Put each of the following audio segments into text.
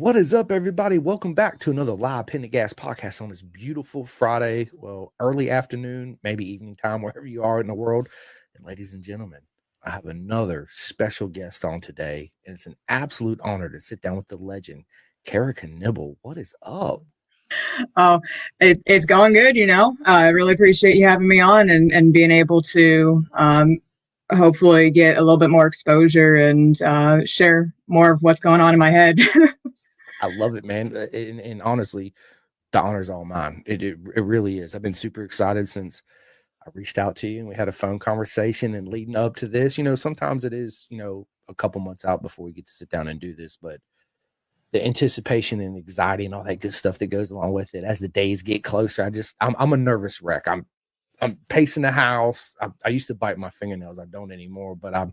What is up, everybody? Welcome back to another live Pin the Gas podcast on this beautiful Friday, early afternoon, maybe evening time, wherever you are in the world. And ladies and gentlemen, I have another special guest on today, and it's an absolute honor to sit down with the legend, Kira Knebel. What is up? Oh, it's going good, I really appreciate you having me on and being able to hopefully get a little bit more exposure and share more of what's going on in my head. I love it, man. And honestly, the honor's all mine. It really is. I've been super excited since I reached out to you and we had a phone conversation, and leading up to this, sometimes it is, a couple months out before we get to sit down and do this, but the anticipation and anxiety and all that good stuff that goes along with it as the days get closer, I'm a nervous wreck. I'm pacing the house. I used to bite my fingernails. I don't anymore, but I'm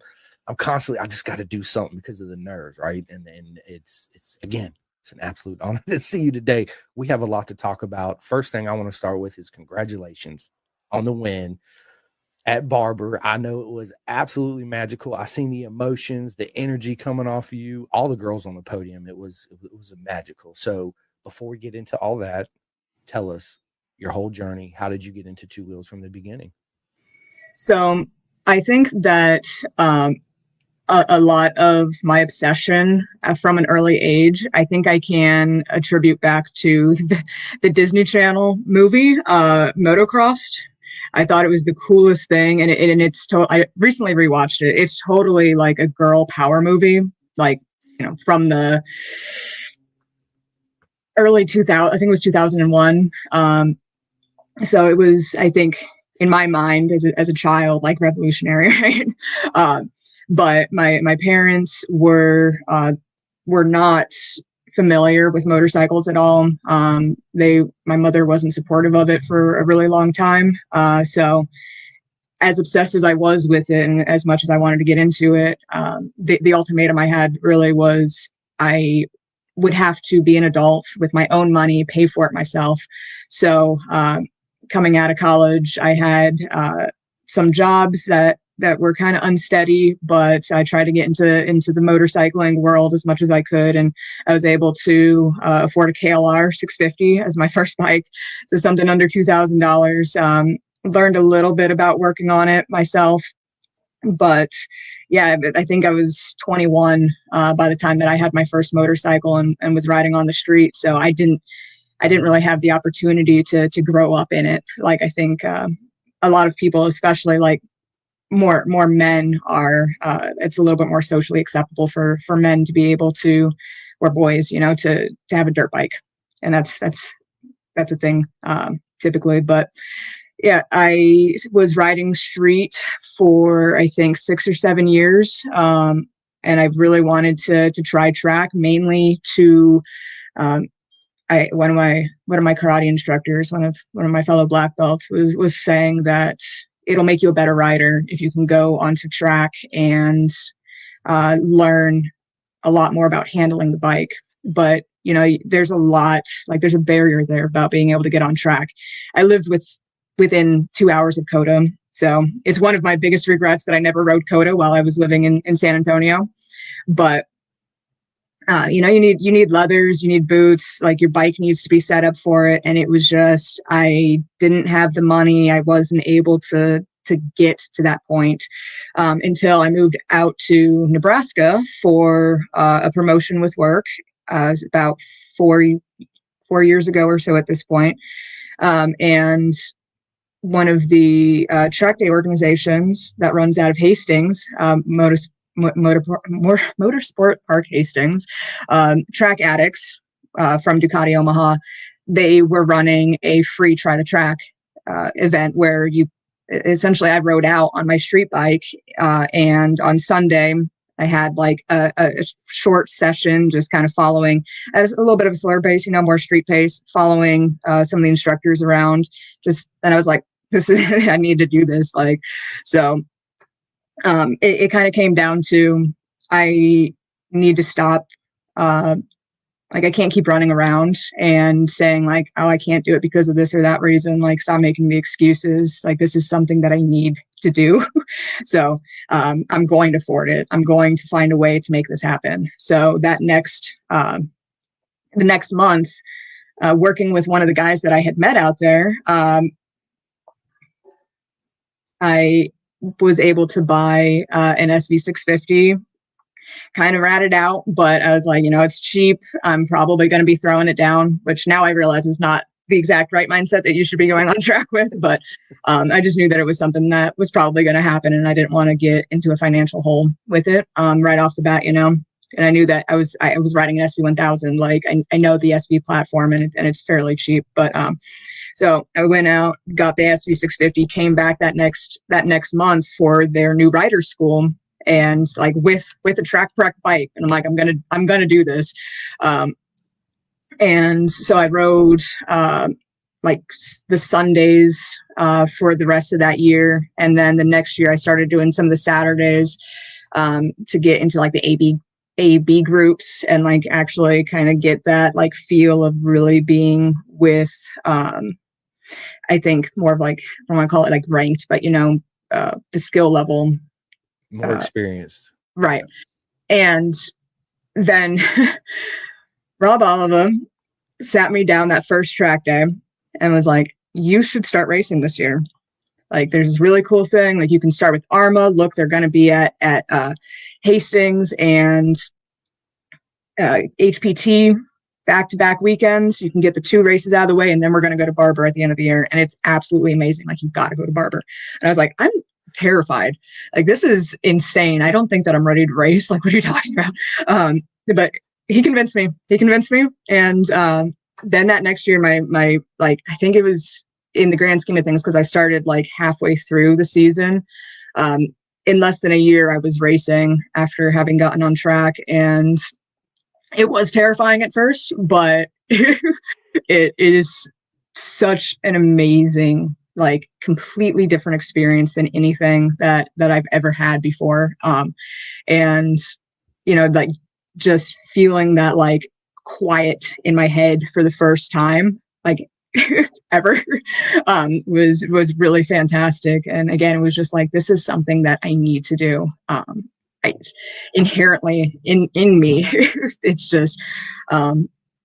constantly, I just got to do something because of the nerves. Right. And it's again, it's an absolute honor to see you today. We have a lot to talk about. First thing I want to start with is congratulations on the win at Barber. I know it was absolutely magical. I seen the emotions, the energy coming off of you, all the girls on the podium. It was a magical. So before we get into all that, tell us your whole journey. How did you get into two wheels from the beginning? So I think that a lot of my obsession from an early age, I think I can attribute back to the Disney Channel movie, Motocrossed. I thought it was the coolest thing, and I recently rewatched it. It's totally like a girl power movie, like from the early 2000. I think it was 2001. So it was, I think, in my mind as a child, like revolutionary, right? But my parents were not familiar with motorcycles at all. My mother wasn't supportive of it for a really long time. So as obsessed as I was with it and as much as I wanted to get into it, the ultimatum I had really was I would have to be an adult with my own money, pay for it myself. So coming out of college, I had some jobs that were kind of unsteady, but I tried to get into the motorcycling world as much as I could. And I was able to afford a KLR 650 as my first bike. So something under $2,000. Learned a little bit about working on it myself. But yeah, I think I was 21 by the time that I had my first motorcycle and was riding on the street. So I didn't really have the opportunity to grow up in it. Like I think a lot of people, especially like more men are, it's a little bit more socially acceptable for men to be able to, or boys, to have a dirt bike. And that's a thing typically. But yeah, I was riding street for, I think, 6 or 7 years. And I really wanted to try track, mainly to, one of my karate instructors, one of my fellow black belts was saying that it'll make you a better rider if you can go onto track and learn a lot more about handling the bike. But there's a barrier there about being able to get on track. I lived within 2 hours of COTA, so it's one of my biggest regrets that I never rode COTA while I was living in San Antonio. But you need leathers, you need boots, like your bike needs to be set up for it. And it was just, I didn't have the money. I wasn't able to get to that point until I moved out to Nebraska for a promotion with work. It was about 4 years ago or so at this point. And one of the track day organizations that runs out of Hastings, Motorsport Park Hastings, Track Addicts from Ducati Omaha, they were running a free try the track event where I rode out on my street bike, and on Sunday I had like a short session, just kind of following at a little bit of a slower pace, more street pace, following some of the instructors around. And I was like, I need to do this. So it kind of came down to, I need to stop. I can't keep running around and saying like, oh, I can't do it because of this or that reason. Like, stop making the excuses. Like, this is something that I need to do. So I'm going to afford it. I'm going to find a way to make this happen. So that next the next month, working with one of the guys that I had met out there, I was able to buy an SV650, kind of ratted out, but I was like, it's cheap. I'm probably going to be throwing it down, which now I realize is not the exact right mindset that you should be going on track with. But I just knew that it was something that was probably going to happen, and I didn't want to get into a financial hole with it right off the bat, And I knew that I was riding an SV1000. Like I know the SV platform, and it's fairly cheap. But so I went out, got the SV650, came back that next month for their new rider school, and like with a track prep bike, and I'm like, I'm gonna do this. And so I rode like the Sundays for the rest of that year, and then the next year I started doing some of the Saturdays to get into like the AB groups, and like actually kind of get that like feel of really being with I think more of like, I don't want to call it like ranked, but the skill level, more experienced. right? And then Rob Oliver sat me down that first track day and was like, you should start racing this year. Like, there's this really cool thing. Like, you can start with Arma. Look, they're going to be at Hastings and HPT back-to-back weekends. You can get the 2 races out of the way, and then we're going to go to Barber at the end of the year. And it's absolutely amazing. Like, you've got to go to Barber. And I was like, I'm terrified. Like, this is insane. I don't think that I'm ready to race. Like, what are you talking about? But he convinced me. And then that next year, my like, I think it was in the grand scheme of things, because I started like halfway through the season. In less than a year, I was racing after having gotten on track, and it was terrifying at first, but it is such an amazing, like, completely different experience than anything that I've ever had before. And like, just feeling that like quiet in my head for the first time, like ever, was really fantastic. And again, it was just like, this is something that I need to do. Inherently in me, it's just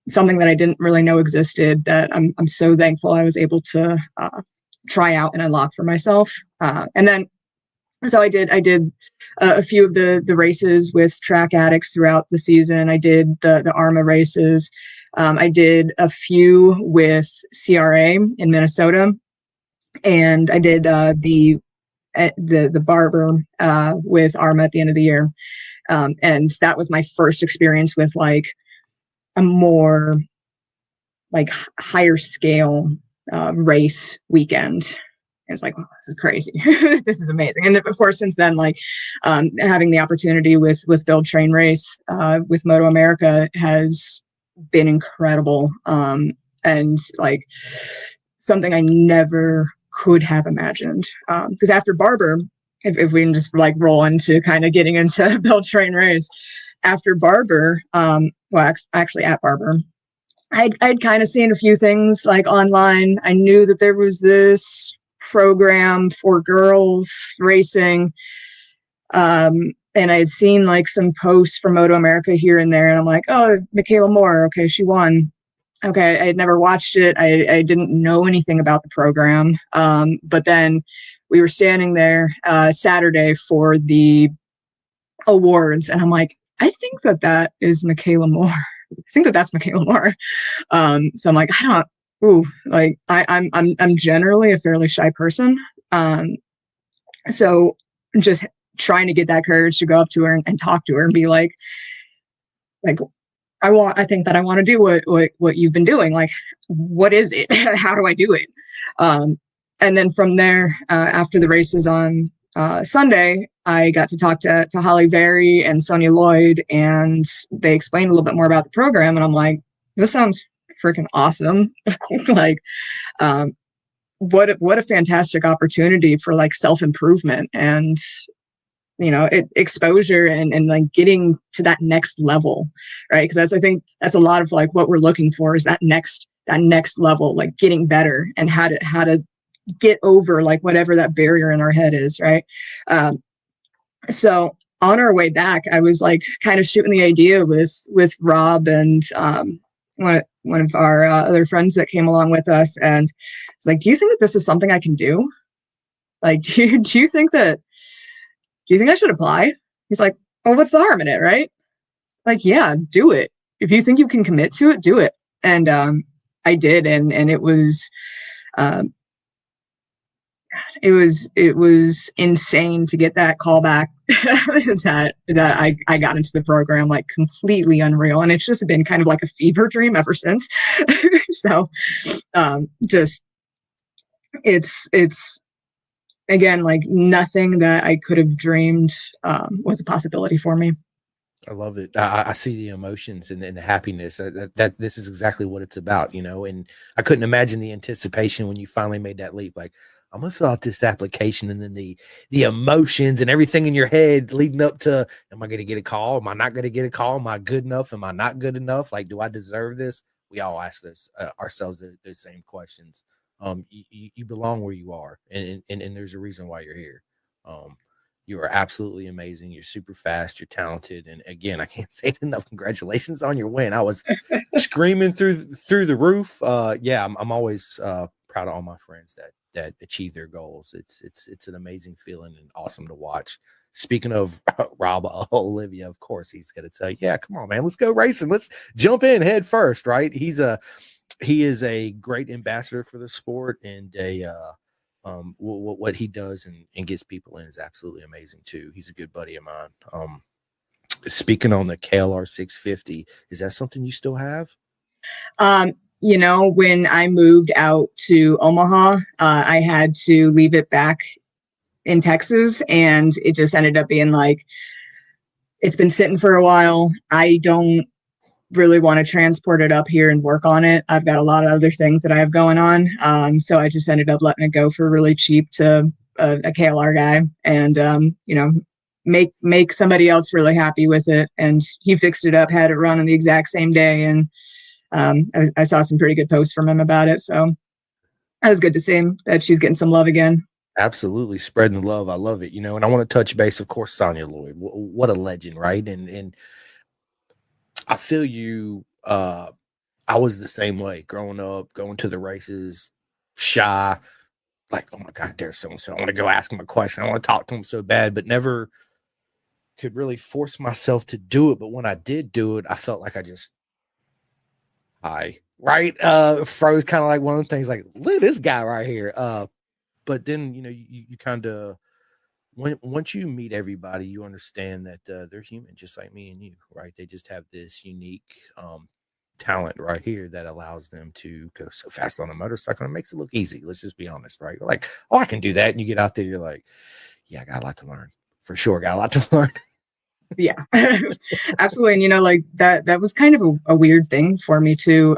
something that I didn't really know existed, that I'm so thankful I was able to try out and unlock for myself. And then so I did a few of the races with Track Addicts throughout the season. I did the Arma races. I did a few with CRA in Minnesota, and I did the Barber with Arma at the end of the year. And that was my first experience with like a more like higher scale race weekend. It's like, wow, this is crazy. This is amazing. And of course, since then, like having the opportunity with Build Train Race with Moto America has been incredible. And like something I never could have imagined. Because after Barber, if we can just like roll into kind of getting into Build Train Race, after Barber, well, actually at Barber, I'd kind of seen a few things like online. I knew that there was this program for girls racing, and I had seen like some posts from Moto America here and there, and I'm like, oh, Michaela Moore, okay, she won. Okay, I had never watched it. I didn't know anything about the program, but then we were standing there Saturday for the awards, and I'm like, I think that is Michaela Moore. I think that's Michaela Moore. So I'm like, I'm generally a fairly shy person. So just trying to get that courage to go up to her and talk to her and be like, I think that I want to do what you've been doing. Like, what is it? How do I do it? And then from there, after the races on Sunday, I got to talk to Holly Berry and Sonia Lloyd, and they explained a little bit more about the program. And I'm like, this sounds freaking awesome. Like, what a fantastic opportunity for like self-improvement and, exposure and like getting to that next level. Right. Cause I think that's a lot of like what we're looking for, is that next level, like getting better and how to get over like whatever that barrier in our head is. Right. So on our way back, I was like kind of shooting the idea with Rob and one of our other friends that came along with us, and it's like, do you think that this is something I can do? Like, do you think that, do you think I should apply? He's like, oh, what's the harm in it, right? Like, yeah, do it. If you think you can commit to it, do it. And I did, and um, it was insane to get that call back that I got into the program, like completely unreal. And it's just been kind of like a fever dream ever since. So just it's again, like nothing that I could have dreamed was a possibility for me. I love it. I see the emotions and the happiness that this is exactly what it's about, you know. And I couldn't imagine the anticipation when you finally made that leap. Like, I'm gonna fill out this application, and then the emotions and everything in your head leading up to, am I gonna get a call? Am I not gonna get a call? Am I good enough? Am I not good enough? Like, do I deserve this? We all ask this ourselves those same questions. You belong where you are, and there's a reason why you're here. Um, you are absolutely amazing. You're super fast. You're talented. And again, I can't say it enough. Congratulations on your win. I was screaming through the roof. Yeah, I'm always proud of all my friends that achieve their goals. It's an amazing feeling and awesome to watch. Speaking of Rob Olivia, of course, he's going to tell you, yeah, come on, man, let's go racing. Let's jump in head first, right? He is a great ambassador for the sport, and what he does and gets people in is absolutely amazing too. He's a good buddy of mine. Speaking on the KLR 650, is that something you still have? You know, when I moved out to Omaha, I had to leave it back in Texas, and it just ended up being like, it's been sitting for a while. I don't really want to transport it up here and work on it. I've got a lot of other things that I have going on. So I just ended up letting it go for really cheap to a KLR guy, and, you know, make somebody else really happy with it. And he fixed it up, had it run on the exact same day. And I saw some pretty good posts from him about it. So that was good to see him, that she's getting some love again. Absolutely, spreading the love. I love it. You know, and I want to touch base, of course, Sonya Lloyd. What a legend, right? And I feel you. I was the same way growing up, going to the races, shy, like, oh my God, there's so and so. I want to go ask him a question. I want to talk to him so bad, but never could really force myself to do it. But when I did do it, I felt like I just, right? Froze, kind of like one of the things, like, look at this guy right here. But then, you know, you kind of, once you meet everybody, you understand that they're human, just like me and you, right? They just have this unique talent right here that allows them to go so fast on a motorcycle, and it makes it look easy. Let's just be honest, right? You're like, oh, I can do that. And you get out there, you're like, yeah, I got a lot to learn. For sure, got a lot to learn. Yeah, absolutely. And, you know, like that was kind of a weird thing for me too.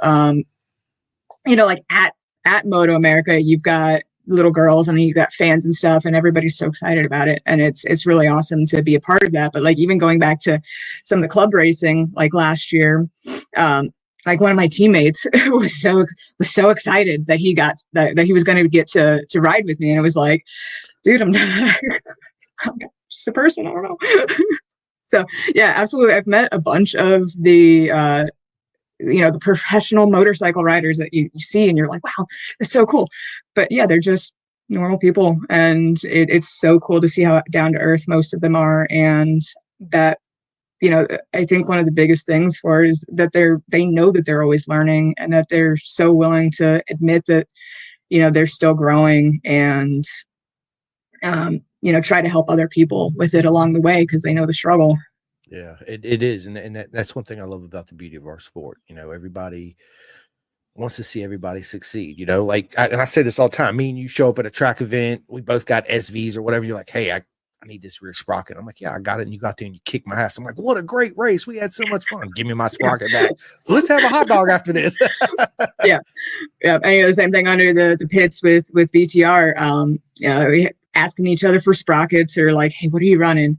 You know, like at Moto America, you've got little girls and you've got fans and stuff, and everybody's so excited about it. And it's really awesome to be a part of that. But like, even going back to some of the club racing, like last year, like one of my teammates was so excited that that he was going to get to ride with me. And it was like, dude, I'm just a person. I don't know. So yeah, absolutely. I've met a bunch of the, you know, the professional motorcycle riders that you see, and you're like, wow, it's so cool. But yeah, they're just normal people, and it's so cool to see how down to earth most of them are. And that, you know, I think one of the biggest things for it is that they know that they're always learning, and that they're so willing to admit that, you know, they're still growing, and you know, try to help other people with it along the way, because they know the struggle. Yeah, it is. And that's one thing I love about the beauty of our sport. You know, everybody wants to see everybody succeed, you know, like, and I say this all the time, me and you show up at a track event, we both got SVs or whatever. You're like, hey, I need this rear sprocket. I'm like, yeah, I got it. And you got there and you kicked my ass. I'm like, what a great race. We had so much fun. Give me my sprocket back. Let's have a hot dog after this. Yeah. Yeah. And, you know, the same thing under the pits with BTR. You know, we asking each other for sprockets, or like, hey, what are you running?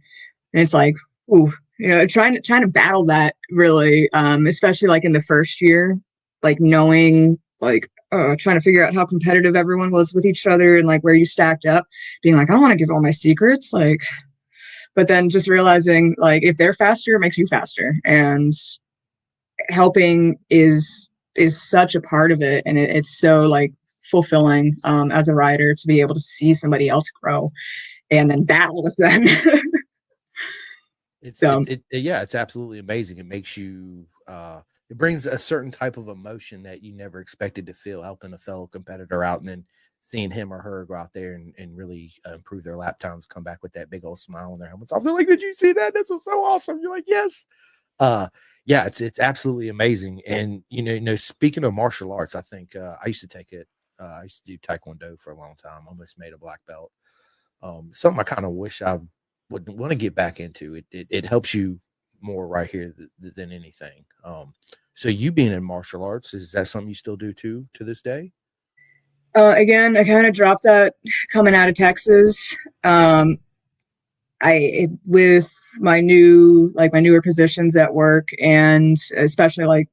And it's like, ooh, you know, trying to battle that really, especially like in the first year, like knowing, like, trying to figure out how competitive everyone was with each other, and like where you stacked up, being like, I don't want to give all my secrets, like, but then just realizing, like, if they're faster, it makes you faster, and helping is is such a part of it, and it's so like fulfilling as a rider to be able to see somebody else grow and then battle with them. So Yeah, it's absolutely amazing. It makes you it brings a certain type of emotion that you never expected to feel, helping a fellow competitor out and then seeing him or her go out there and really improve their lap times, come back with that big old smile on their helmets. I feel like, did you see that? This was so awesome. You're like, yes. Yeah, it's absolutely amazing. And speaking of martial arts, I think I used to take it. I used to do Taekwondo for a long time, almost made a black belt. Something I kind of wish I would want to get back into. It helps you more right here than anything. So you being in martial arts, is that something you still do to this day? again, I kind of dropped that coming out of Texas. With my newer positions at work, and especially like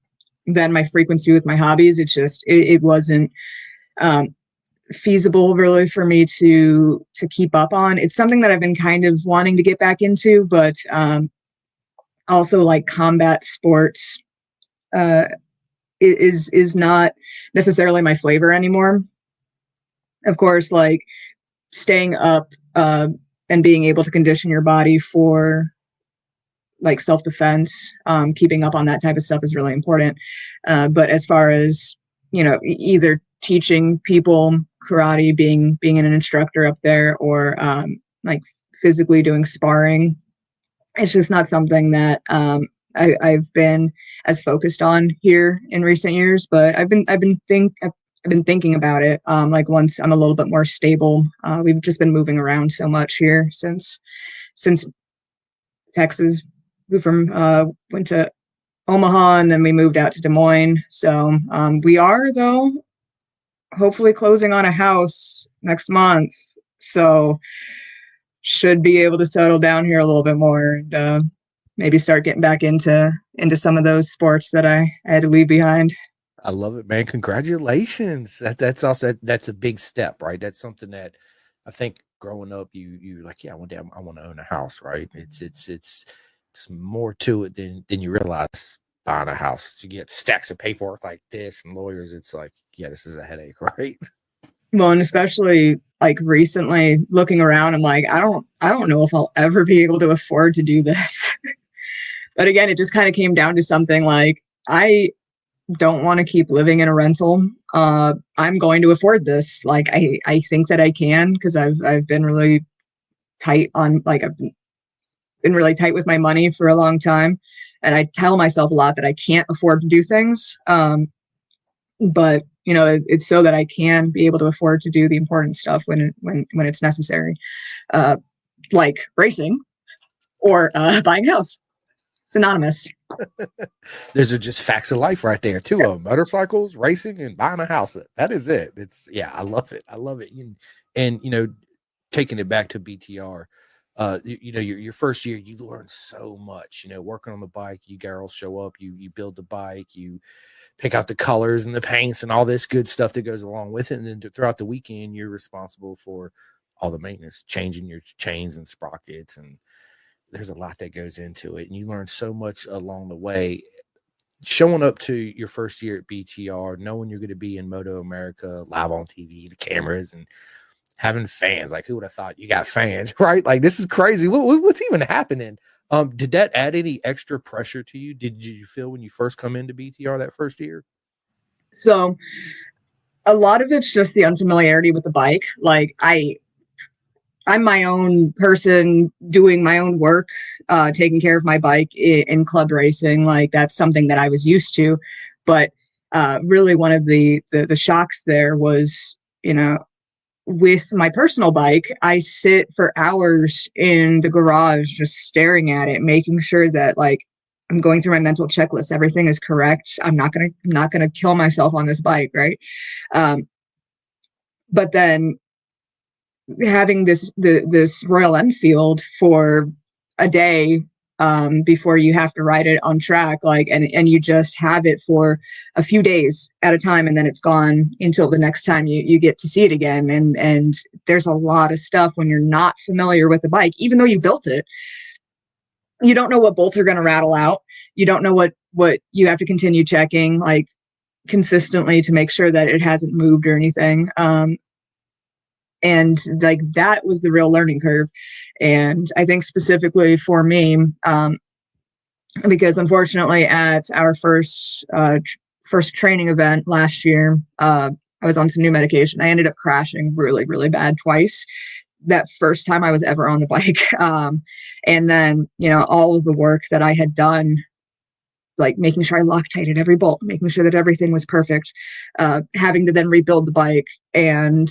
then my frequency with my hobbies, it wasn't feasible really for me to keep up on. It's something that I've been kind of wanting to get back into, but also like combat sports is not necessarily my flavor anymore. Of course, like staying up and being able to condition your body for like self-defense, keeping up on that type of stuff is really important. But as far as, either teaching people karate, being an instructor up there, or like physically doing sparring, it's just not something that I've been as focused on here in recent years. But I've been thinking about it. Like once I'm a little bit more stable, we've just been moving around so much here since Texas. We went to Omaha, and then we moved out to Des Moines. So we are, though, hopefully closing on a house next month. So should be able to settle down here a little bit more, and maybe start getting back into some of those sports that I had to leave behind. I love it, man. Congratulations. That's also that's a big step, right? That's something that I think growing up, you like, yeah, one day I want to own a house, right? It's more to it than you realize buying a house. You get stacks of paperwork like this and lawyers. It's like, yeah, this is a headache, right? Well, and especially like recently looking around, I'm like, I don't know if I'll ever be able to afford to do this. But again, it just kind of came down to something like I don't want to keep living in a rental. I'm going to afford this. Like I think that I can, because I've been really tight on like I've been really tight with my money for a long time, and I tell myself a lot that I can't afford to do things. But it's so that I can be able to afford to do the important stuff when it's necessary, like racing or buying a house. Synonymous. Those are just facts of life right there. Two of them: motorcycles, racing, and buying a house. That is it. It's yeah, I love it. I love it. And taking it back to BTR, your first year, you learn so much. Working on the bike, you girls show up, you build the bike, you pick out the colors and the paints and all this good stuff that goes along with it. And then throughout the weekend, you're responsible for all the maintenance, changing your chains and sprockets, and there's a lot that goes into it. And you learn so much along the way. Showing up to your first year at BTR, knowing you're going to be in Moto America, live on TV, the cameras, and having fans. Like, who would have thought you got fans, right? Like, this is crazy. What's even happening? Did that add any extra pressure to you? Did you feel when you first come into BTR that first year? So a lot of it's just the unfamiliarity with the bike. Like I'm my own person doing my own work, taking care of my bike in club racing. Like that's something that I was used to. But really one of the shocks there was, with my personal bike, I sit for hours in the garage just staring at it, making sure that like I'm going through my mental checklist. Everything is correct. I'm not gonna kill myself on this bike, right? But then having this Royal Enfield for a day before you have to ride it on track, like and you just have it for a few days at a time, and then it's gone until the next time you get to see it again. And there's a lot of stuff when you're not familiar with the bike, even though you built it. You don't know what bolts are going to rattle out. You don't know what you have to continue checking. Like consistently to make sure that it hasn't moved or anything. And like that was the real learning curve. And I think specifically for me, because unfortunately at our first training event last year, I was on some new medication. I ended up crashing really, really bad twice. That first time I was ever on the bike. And then, all of the work that I had done, like making sure I Loctited every bolt, making sure that everything was perfect, having to then rebuild the bike and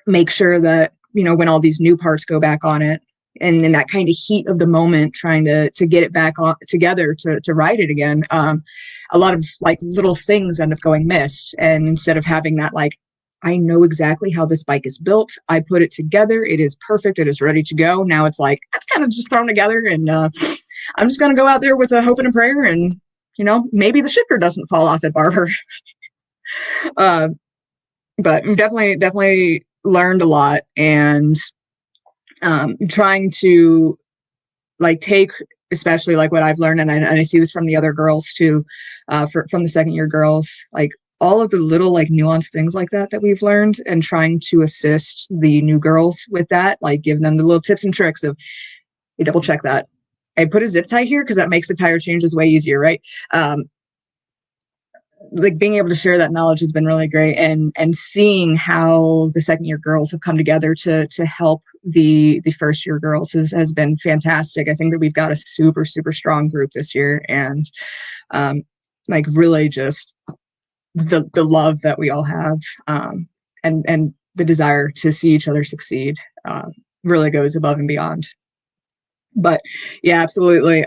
make sure that, when all these new parts go back on it, and in that kind of heat of the moment, trying to get it back on together to ride it again, a lot of like little things end up going missed. And instead of having that, like, I know exactly how this bike is built, I put it together, it is perfect, it is ready to go. Now it's like, that's kind of just thrown together, and I'm just going to go out there with a hope and a prayer, and, maybe the shifter doesn't fall off at Barber. But definitely learned a lot, and trying to like take, especially like what I've learned, and I see this from the other girls too, from the second year girls, like all of the little like nuanced things like that we've learned, and trying to assist the new girls with that, like give them the little tips and tricks of, hey, double check that. I put a zip tie here because that makes the tire changes way easier, right? Like being able to share that knowledge has been really great, and seeing how the second year girls have come together to help the first year girls has been fantastic. I think that we've got a super, super strong group this year, and like really just the love that we all have, and the desire to see each other succeed, really goes above and beyond. But yeah, absolutely.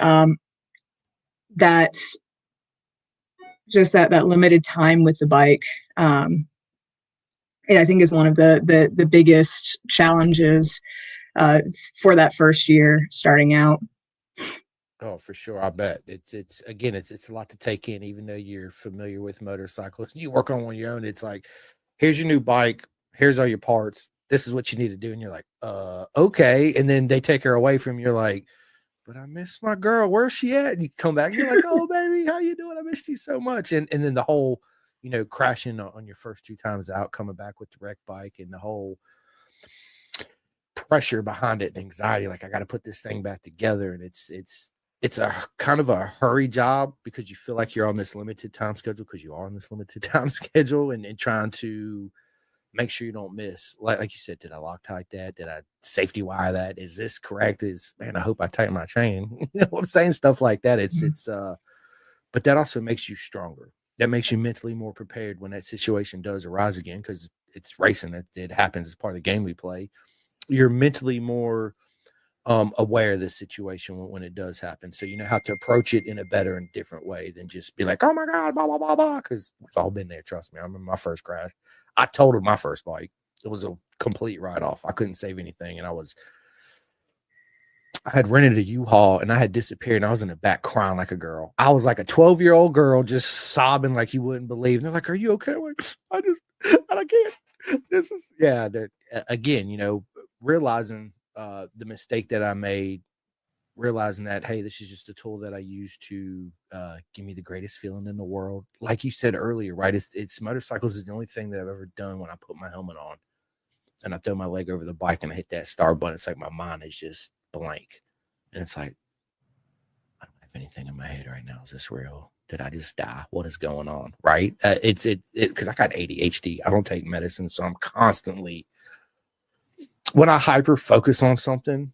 That just that limited time with the bike, I think is one of the biggest challenges for that first year starting out. Oh, for sure. I bet it's again, it's a lot to take in, even though you're familiar with motorcycles. You work on your own. It's like, here's your new bike, here's all your parts, this is what you need to do. And you're like, okay. And then they take her away from you. You're like, but I miss my girl. Where's she at? And you come back, you're like, oh baby, how you doing? I missed you so much. And then the whole, crashing on your first 2 times out, coming back with the wreck bike, and the whole pressure behind it and anxiety, like I got to put this thing back together. And it's a kind of a hurry job, because you feel like you're on this limited time schedule, because you are on this limited time schedule, and trying to make sure you don't miss. Like you said, did I Loctite that? Did I safety wire that? Is this correct? I hope I tighten my chain. You know what I'm saying? Stuff like that. But that also makes you stronger. That makes you mentally more prepared when that situation does arise again, because it's racing. It happens as part of the game we play. You're mentally more aware of this situation when it does happen. So you know how to approach it in a better and different way than just be like, oh my God, blah, blah, blah, blah. Because we've all been there. Trust me. I remember my first crash. I totaled my first bike. It was a complete write-off. I couldn't save anything. And I had rented a U-Haul, and I had disappeared, and I was in the back crying like a girl. I was like a 12-year-old girl just sobbing like you wouldn't believe. And they're like, are you okay? I'm like, I can't. This is, yeah. Again, realizing the mistake that I made, realizing that, hey, this is just a tool that I use to give me the greatest feeling in the world. Like you said earlier, right? It's motorcycles is the only thing that I've ever done when I put my helmet on and I throw my leg over the bike and I hit that start button. It's like my mind is just blank. And it's like, I don't have anything in my head right now. Is this real? Did I just die? What is going on? Right? Because I got ADHD. I don't take medicine. So I'm constantly, when I hyper focus on something,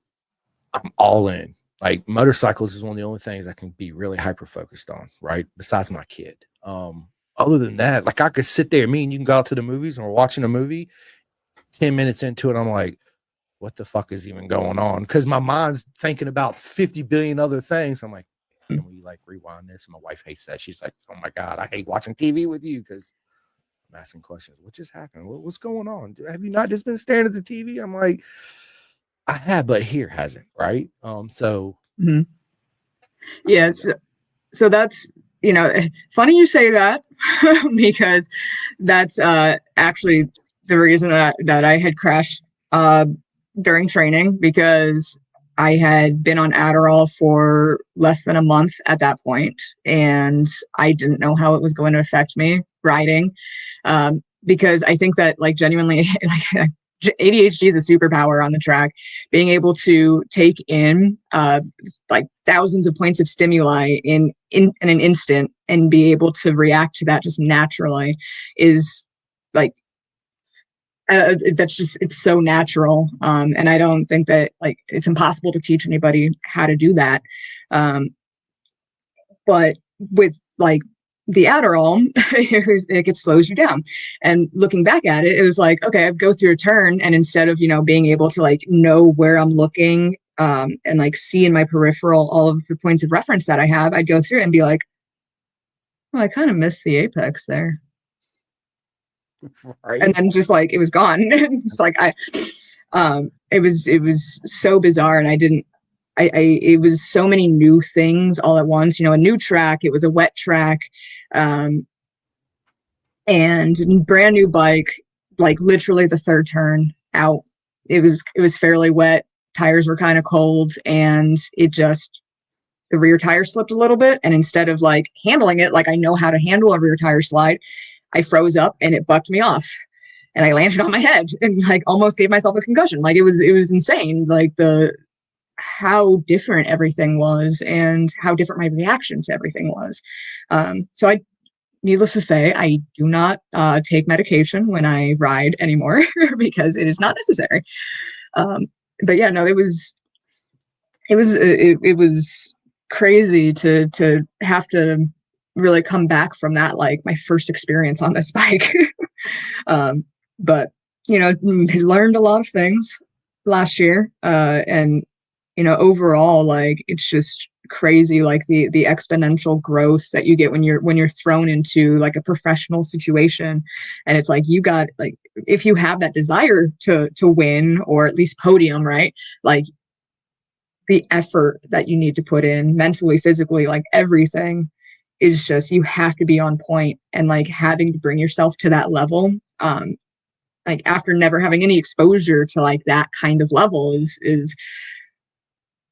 I'm all in. Like motorcycles is one of the only things I can be really hyper focused on, right? Besides my kid. Other than that, like I could sit there, me and you can go out to the movies and we're watching a movie, 10 minutes into it, I'm like, what the fuck is even going on? Because my mind's thinking about 50 billion other things. I'm like, can we like rewind this? And my wife hates that. She's like, oh my God, I hate watching TV with you because I'm asking questions. What just happened? What's going on? Have you not just been staring at the TV? I'm like, I have, but here hasn't, right? So Mm-hmm. Yeah, so that's, funny you say that, because that's actually the reason that I had crashed during training, because I had been on Adderall for less than a month at that point, and I didn't know how it was going to affect me riding, because I think that like genuinely, like ADHD is a superpower on the track. Being able to take in like thousands of points of stimuli in an instant and be able to react to that just naturally is like that's just it's so natural, and I don't think that like it's impossible to teach anybody how to do that, um, but with like the Adderall, it slows you down. And looking back at it, it was like, okay, I'd go through a turn, and instead of being able to like know where I'm looking, and like see in my peripheral all of the points of reference that I have, I'd go through and be like, well, I kind of missed the apex there, and Right. then just like it was gone. It's like it was so bizarre, and I didn't. It was so many new things all at once. A new track. It was a wet track, um, and brand new bike. Like literally the third turn out, it was fairly wet. Tires were kind of cold, and the rear tire slipped a little bit. And instead of like handling it like I know how to handle a rear tire slide, I froze up and it bucked me off. And I landed on my head and like almost gave myself a concussion. Like it was insane. Like how different everything was and how different my reaction to everything was. So needless to say, I do not take medication when I ride anymore because it is not necessary. Um, but yeah, no, it was crazy to have to really come back from that, like my first experience on this bike. um, but learned a lot of things last year, and overall, like it's just crazy, like the exponential growth that you get when you're thrown into like a professional situation. And it's like you got like, if you have that desire to win or at least podium, right? Like the effort that you need to put in mentally, physically, like everything is just, you have to be on point, and like having to bring yourself to that level, like after never having any exposure to like that kind of level is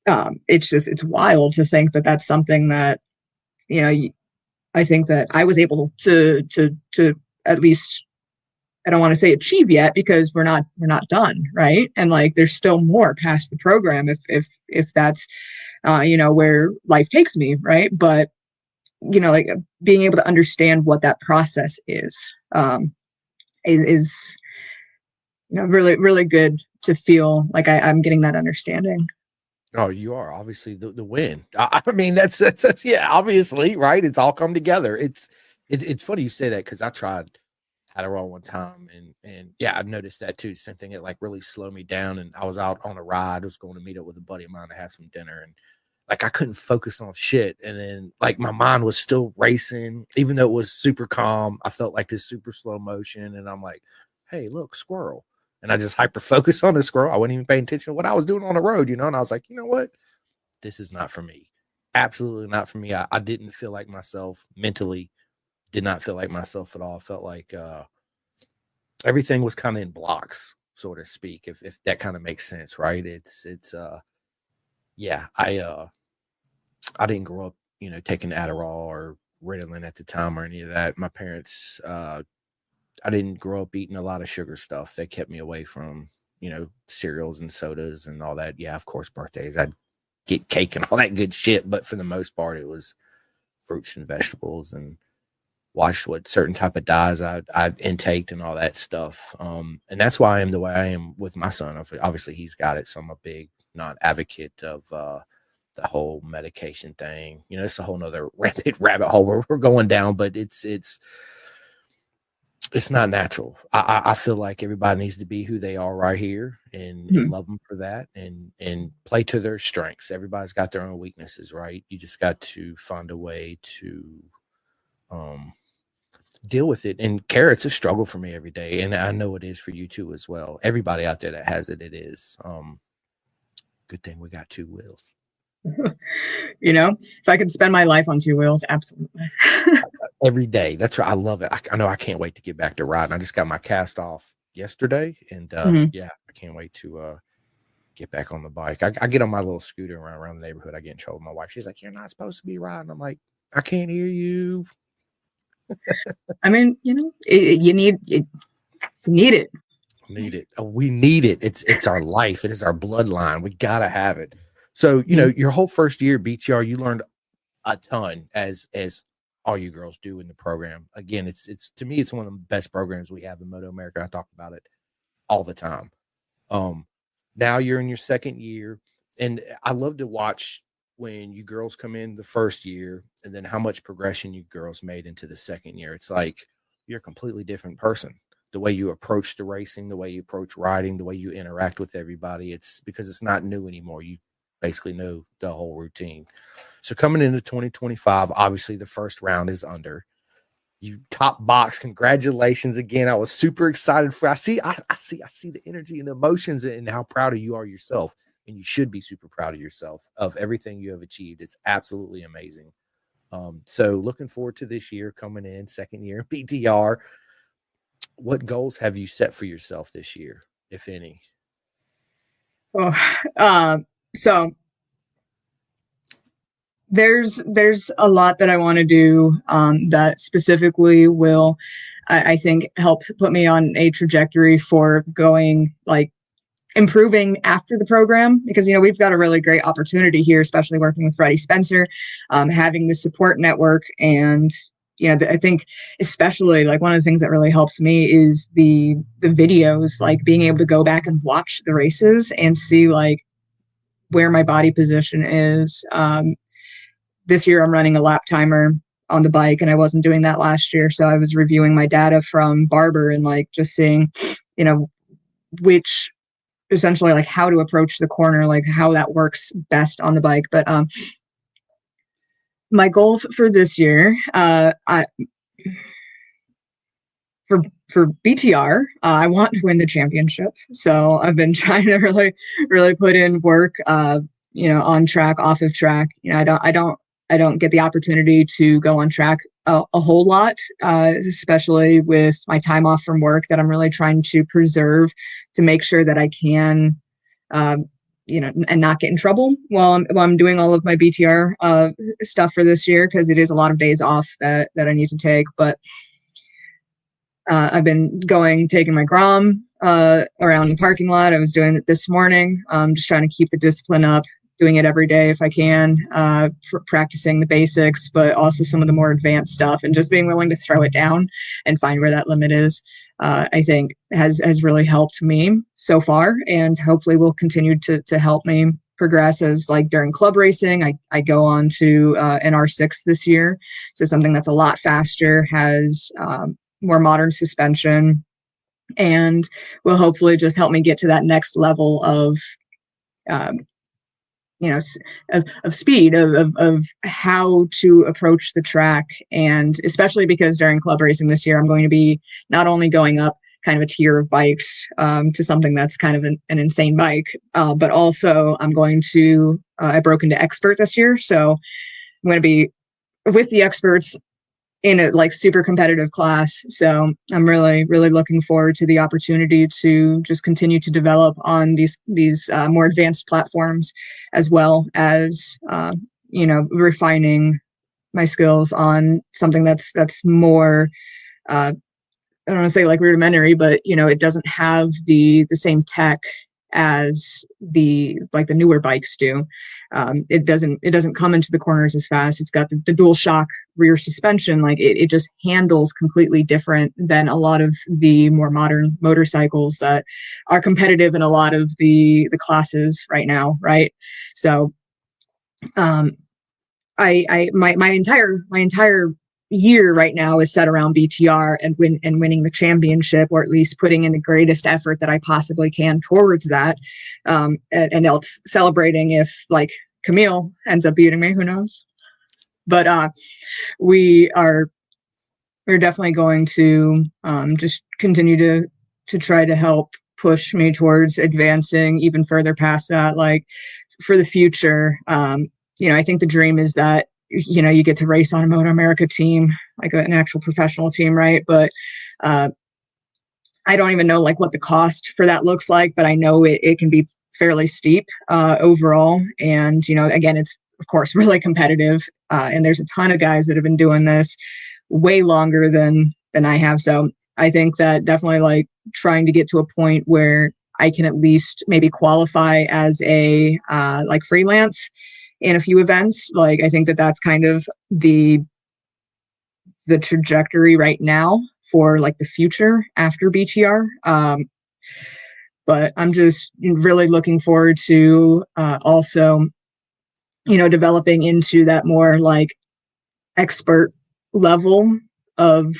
it's wild to think that that's something that you know I think that I was able to at least, I don't want to say achieve yet, because we're not done, right? And like there's still more past the program if that's where life takes me, right? But like being able to understand what that process is really really good to feel like I'm getting that understanding. Oh, you are obviously the win. I mean, that's yeah, obviously, right? It's all come together. It's funny you say that because I tried Adderall one time, and yeah, I noticed that too. Same thing. It like really slowed me down, and I was out on a ride. I was going to meet up with a buddy of mine to have some dinner, and like I couldn't focus on shit. And then like my mind was still racing, even though it was super calm. I felt like this super slow motion, and I'm like, hey, look, squirrel. And I just hyper focused on the squirrel. I wasn't even paying attention to what I was doing on the road, and I was like, you know what? This is not for me. Absolutely not for me. I didn't feel like myself mentally, did not feel like myself at all. I felt like everything was kind of in blocks, so to speak, if that kind of makes sense, right? It's yeah, I didn't grow up, taking Adderall or Ritalin at the time or any of that. My parents, I didn't grow up eating a lot of sugar stuff. They kept me away from, cereals and sodas and all that. Yeah, of course, birthdays, I'd get cake and all that good shit. But for the most part, it was fruits and vegetables, and watched what certain type of dyes I intaked and all that stuff. And that's why I am the way I am with my son. Obviously, he's got it. So I'm a big not advocate of the whole medication thing. It's a whole nother rabbit hole where we're going down, but it's not natural. I feel like everybody needs to be who they are right here, and Mhm. love them for that, and play to their strengths. Everybody's got their own weaknesses, right? You just got to find a way to um, deal with it. And care, it's a struggle for me every day, and I know it is for you too as well. Everybody out there that has it, it is. Good thing we got two wheels. If I could spend my life on two wheels, absolutely. Every day. That's right. I love it. I know I can't wait to get back to riding. I just got my cast off yesterday, and Mhm. yeah, I can't wait to get back on the bike. I get on my little scooter around the neighborhood. I get in trouble with my wife. She's like, "You're not supposed to be riding." I'm like, "I can't hear you." I mean, you need it. Need it. Oh, we need it. It's our life. It is our bloodline. We gotta have it. So, your whole first year BTR, you learned a ton, as all you girls do in the program. Again, it's to me, it's one of the best programs we have in Moto America. I talk about it all the time. Now you're in your second year, and I love to watch when you girls come in the first year and then how much progression you girls made into the second year. It's like you're a completely different person. The way you approach the racing, the way you approach riding, the way you interact with everybody, it's because it's not new anymore. You basically know the whole routine. So coming into 2025, obviously the first round is under. You top box. Congratulations again. I was super excited for. I see the energy and the emotions and how proud of you are yourself. And you should be super proud of yourself, of everything you have achieved. It's absolutely amazing. So looking forward to this year coming in, second year BTR. What goals have you set for yourself this year, if any? So there's a lot that I want to do that specifically will, I think, help put me on a trajectory for going, like, improving after the program, because we've got a really great opportunity here, especially working with Freddie Spencer, having the support network. And I think especially, like, one of the things that really helps me is the videos, like being able to go back and watch the races and see, like, where my body position is. This year I'm running a lap timer on the bike, and I wasn't doing that last year. So I was reviewing my data from Barber and, like, just seeing, which essentially, like, how to approach the corner, like how that works best on the bike. But my goals for this year, for BTR, I want to win the championship. So I've been trying to really put in work, on track, off of track. I don't get the opportunity to go on track a whole lot, especially with my time off from work that I'm really trying to preserve to make sure that I can, and not get in trouble while I'm doing all of my BTR stuff for this year, because it is a lot of days off that I need to take. But I've been taking my Grom around the parking lot. I was doing it this morning, just trying to keep the discipline up, doing it every day if I can, for practicing the basics, but also some of the more advanced stuff, and just being willing to throw it down and find where that limit is, I think has really helped me so far, and hopefully will continue to help me progress. As, like, during club racing, I go on to an R6 this year. So something that's a lot faster, has more modern suspension, and will hopefully just help me get to that next level of of speed, of how to approach the track. And especially because during club racing this year, I'm going to be not only going up kind of a tier of bikes to something that's kind of an insane bike, but also I'm going to, I broke into expert this year. So I'm going to be with the experts in a, like, super competitive class. So I'm really looking forward to the opportunity to just continue to develop on these more advanced platforms, as well as refining my skills on something that's more I don't want to say, like, rudimentary, but it doesn't have the same tech as the newer bikes do. It doesn't come into the corners as fast. It's got the dual shock rear suspension. Like, it just handles completely different than a lot of the more modern motorcycles that are competitive in a lot of the classes right now. Right. So, my entire year right now is set around BTR and winning the championship, or at least putting in the greatest effort that I possibly can towards that, and else celebrating if, like, Camille ends up beating me, who knows. But we're definitely going to just continue to try to help push me towards advancing even further past that. Like, for the future, I think the dream is that you get to race on a Moto America team, like an actual professional team, right? But I don't even know, like, what the cost for that looks like, but I know it can be fairly steep overall. And, again, it's of course really competitive. And there's a ton of guys that have been doing this way longer than I have. So I think that definitely like trying to get to a point where I can at least maybe qualify as a like freelance in a few events. Like I think that that's kind of the trajectory right now for like the future after BTR. But I'm just really looking forward to also, developing into that more like expert level of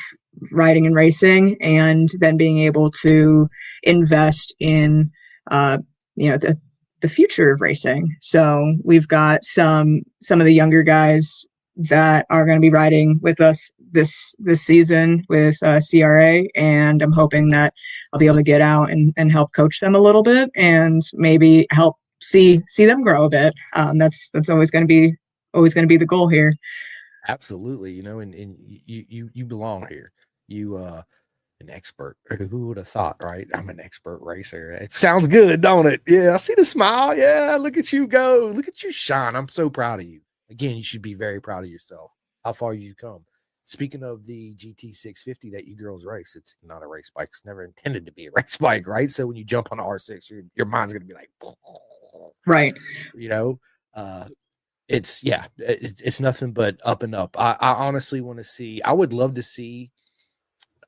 riding and racing, and then being able to invest in, the future of racing. So we've got some of the younger guys that are going to be riding with us this season with CRA, and I'm hoping that I'll be able to get out and help coach them a little bit, and maybe help see them grow a bit. That's always going to be the goal here. Absolutely. And you belong here. You an expert. Who would have thought, right? I'm an expert racer. It sounds good, don't it? Yeah, I see the smile. Yeah, look at you go. Look at you shine. I'm so proud of you. Again, you should be very proud of yourself. How far you've come. Speaking of the GT 650 that you girls race, it's not a race bike. It's never intended to be a race bike, right? So when you jump on a R6, your mind's going to be like, right. you know, it's nothing but up and up. I honestly want to see. I would love to see.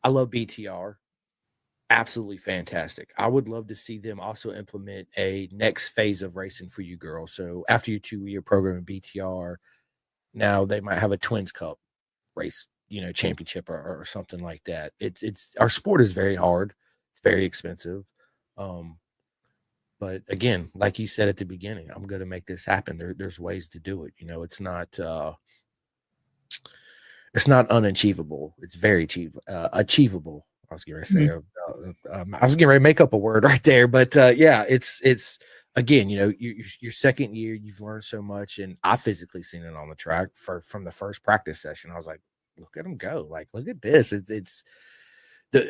I love BTR. Absolutely fantastic. I would love to see them also implement a next phase of racing for you girls. So after your 2-year program in BTR, now they might have a Twins Cup race, championship or something like that. It's our sport is very hard. It's very expensive. But again, like you said at the beginning, I'm going to make this happen. There's ways to do it. It's not unachievable. It's very achievable. I was getting ready to say, I was getting ready to make up a word right there, but yeah, it's again, your second year, you've learned so much, and I physically seen it on the track from the first practice session. I was like, look at them go! Like, look at this. It's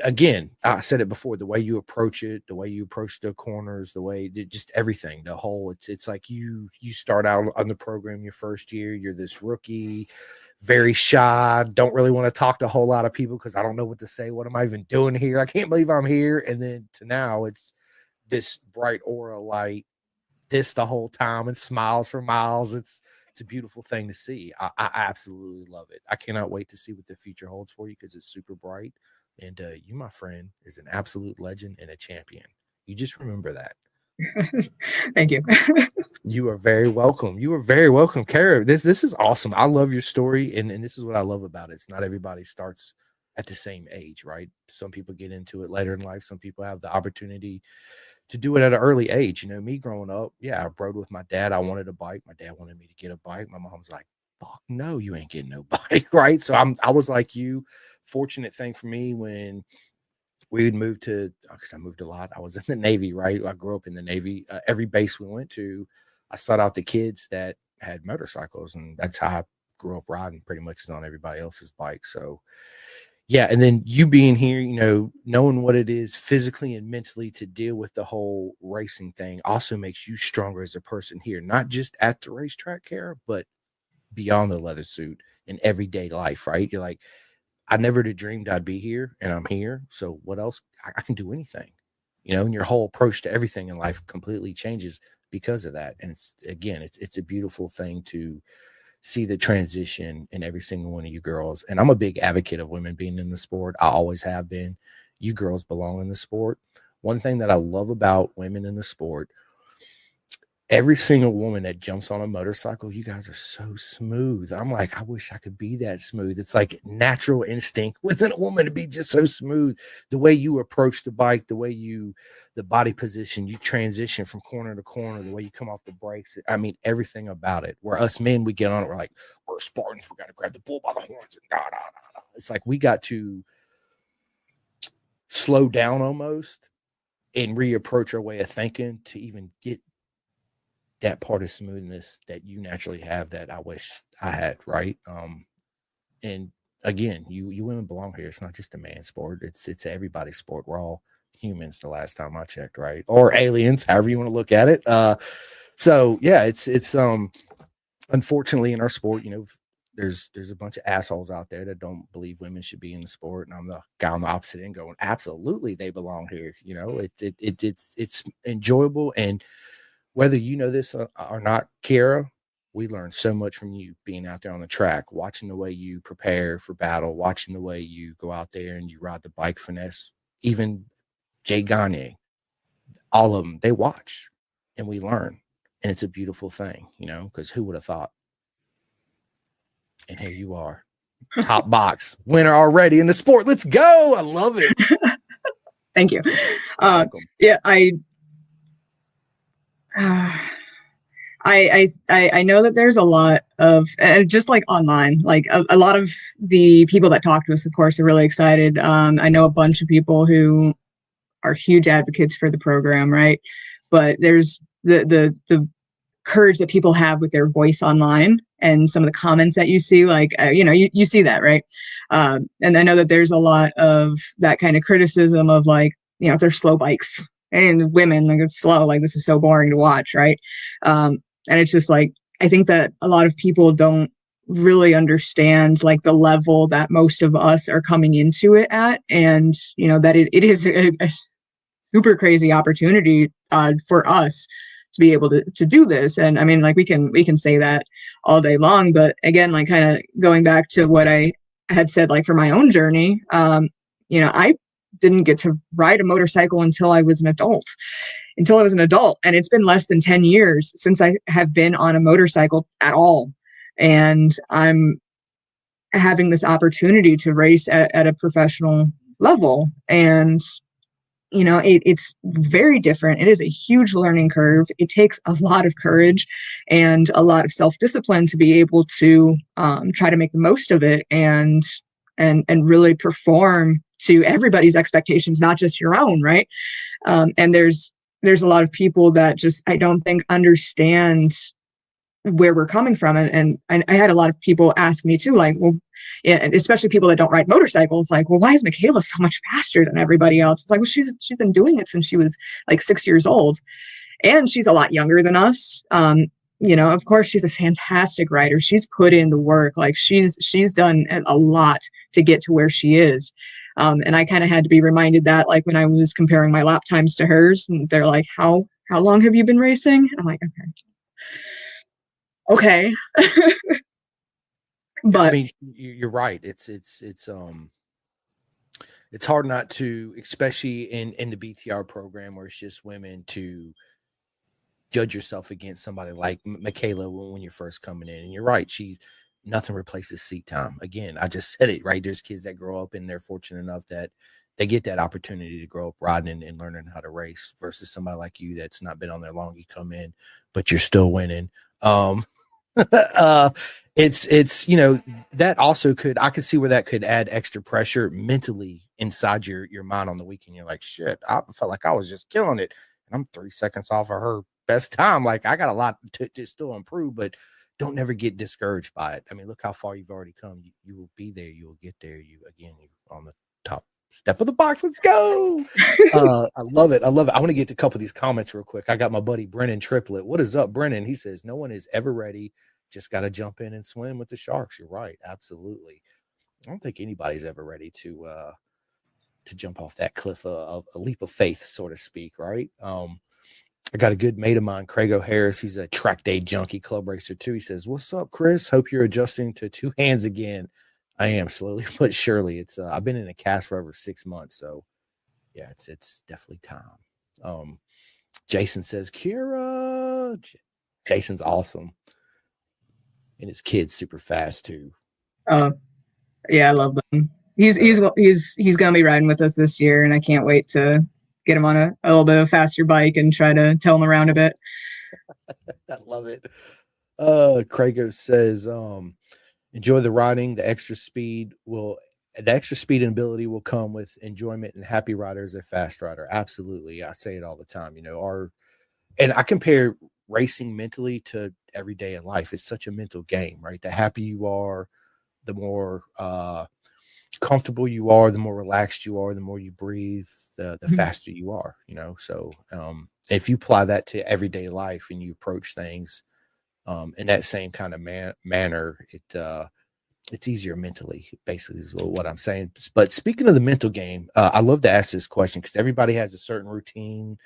again, I said it before, the way you approach it, the way you approach the corners, the way just everything, the whole, it's like you start out on the program your first year, you're this rookie, very shy, don't really want to talk to a whole lot of people because I don't know what to say. What am I even doing here? I can't believe I'm here. And then to now it's this bright aura light, this the whole time, and smiles for miles. It's a beautiful thing to see. I absolutely love it. I cannot wait to see what the future holds for you because it's super bright. And you, my friend, is an absolute legend and a champion. You just remember that. Thank you. You are very welcome. You are very welcome, Kara. This is awesome. I love your story, and this is what I love about it. It's not everybody starts at the same age, right? Some people get into it later in life. Some people have the opportunity to do it at an early age. Me growing up, yeah, I rode with my dad. I wanted a bike. My dad wanted me to get a bike. My mom's like, fuck no, you ain't getting no bike, right? So I was like you. Fortunate thing for me when we would move to, because I moved a lot. I was in the Navy, right? I grew up in the Navy. Every base we went to, I sought out the kids that had motorcycles, and that's how I grew up riding. Pretty much is on everybody else's bike. So yeah, and then you being here, knowing what it is physically and mentally to deal with the whole racing thing also makes you stronger as a person here, not just at the racetrack, Kara, but beyond the leather suit in everyday life, right? You're like, I never dreamed I'd be here, and I'm here. So what else? I can do anything, and your whole approach to everything in life completely changes because of that. And it's a beautiful thing to see the transition in every single one of you girls. And I'm a big advocate of women being in the sport. I always have been. You girls belong in the sport. One thing that I love about women in the sport, every single woman that jumps on a motorcycle, you guys are so smooth. I'm like, I wish I could be that smooth. It's like natural instinct within a woman to be just so smooth. The way you approach the bike, the body position, you transition from corner to corner, the way you come off the brakes. I mean, everything about it. Where us men, we get on it, we're like, we're Spartans. We got to grab the bull by the horns and da, da, da, da. It's like we got to slow down almost and reapproach our way of thinking to even get that part of smoothness that you naturally have that I wish I had, right? And again, you women belong here. It's not just a man sport. It's everybody's sport. We're all humans the last time I checked, right? Or aliens, however you want to look at it. So yeah, it's unfortunately in our sport, there's a bunch of assholes out there that don't believe women should be in the sport, and I'm the guy on the opposite end going, absolutely, they belong here. It's enjoyable, and whether you know this or not, Kira, we learned so much from you being out there on the track, watching the way you prepare for battle, watching the way you go out there and you ride the bike finesse. Even Jay Gagne, all of them, they watch and we learn. And it's a beautiful thing, because who would have thought? And here you are, top box winner already in the sport. Let's go. I love it. Thank you. Yeah, I know that there's a lot of, just like online, like a lot of the people that talk to us, of course, are really excited. I know a bunch of people who are huge advocates for the program, right? But there's the courage that people have with their voice online and some of the comments that you see, like, you see that, right? And I know that there's a lot of that kind of criticism of, like, if they're slow bikes and women, like, it's slow, like, this is so boring to watch, right? And it's just like, I think that a lot of people don't really understand, like, the level that most of us are coming into it at, and that it is a super crazy opportunity for us to be able to do this. And I mean, like, we can say that all day long, but again, like, kind of going back to what I had said, like, for my own journey, I didn't get to ride a motorcycle until I was an adult. And it's been less than 10 years since I have been on a motorcycle at all. And I'm having this opportunity to race at a professional level. And it's very different. It is a huge learning curve. It takes a lot of courage and a lot of self-discipline to be able to try to make the most of it and really perform to everybody's expectations, not just your own, right? And there's a lot of people that just, I don't think, understand where we're coming from. And I had a lot of people ask me too, like, well, yeah, especially people that don't ride motorcycles, like, well, why is Michaela so much faster than everybody else? It's like, well, she's been doing it since she was like 6 years old, and she's a lot younger than us. Of course, she's a fantastic rider. She's put in the work. Like, she's done a lot to get to where she is. And I kind of had to be reminded that, like, when I was comparing my lap times to hers, and they're like, how long have you been racing? I'm like, okay. I But mean, you're right. It's hard not to, especially in the BTR program where it's just women, to judge yourself against somebody like Michaela when you're first coming in. And you're right. Nothing replaces seat time. Again, I just said it, right? There's kids that grow up and they're fortunate enough that they get that opportunity to grow up riding and learning how to race, versus somebody like you that's not been on there long. You come in, but you're still winning. It's that also I could see where that could add extra pressure mentally inside your mind on the weekend. You're like, shit, I felt like I was just killing it, and I'm 3 seconds off of her best time. Like, I got a lot to still improve, but don't never get discouraged by it. I mean, look how far you've already come. You will be there. You will get there. You're on the top step of the box. Let's go. I love it. I want to get to a couple of these comments real quick. I got my buddy Brennan Triplet. What is up, Brennan? He says, no one is ever ready. Just got to jump in and swim with the sharks. You're right. Absolutely. I don't think anybody's ever ready to jump off that cliff of a leap of faith, so to speak. Right. I got a good mate of mine, Craig O'Harris. He's a track day junkie, club racer too. He says, what's up, Chris? Hope you're adjusting to 2 hands again. I am, slowly but surely. It's I've been in a cast for over 6 months. So yeah, it's definitely time. Jason says, Kira. Jason's awesome. And his kid's super fast too. yeah, I love them. He's gonna be riding with us this year, and I can't wait to get him on a little bit of a faster bike and try to tow him around a bit. I love it. Crago says, enjoy the riding. The extra speed and ability will come with enjoyment, and happy rider is a fast rider. Absolutely. I say it all the time. And I compare racing mentally to every day in life. It's such a mental game, right? The happier you are, the more comfortable you are, the more relaxed you are, the more you breathe, the Mhm. faster you are, you know. So if you apply that to everyday life and you approach things in that same kind of manner, it's easier mentally, basically, is what I'm saying. But speaking of the mental game, I love to ask this question because everybody has a certain routine,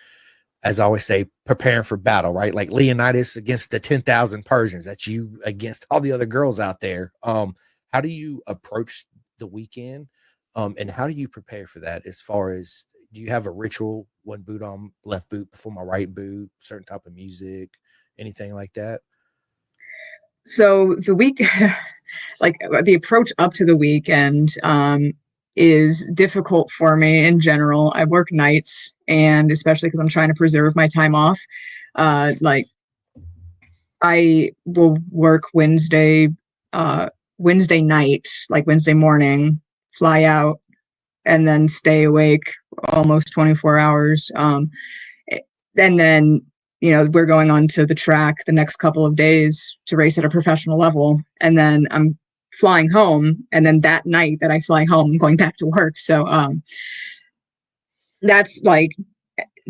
as I always say, preparing for battle, right? Like Leonidas against the 10,000 Persians. That's you against all the other girls out there. How do you approach the weekend? And how do you prepare for that? As far as, do you have a ritual, one boot on left boot before my right boot, certain type of music, anything like that? So the week, like the approach up to the weekend, is difficult for me in general. I work nights, and especially because I'm trying to preserve my time off. Like I will work Wednesday night, like Wednesday morning, fly out, and then stay awake almost 24 hours. And then, we're going on to the track the next couple of days to race at a professional level. And then I'm flying home. And then that night that I fly home, I'm going back to work. So that's like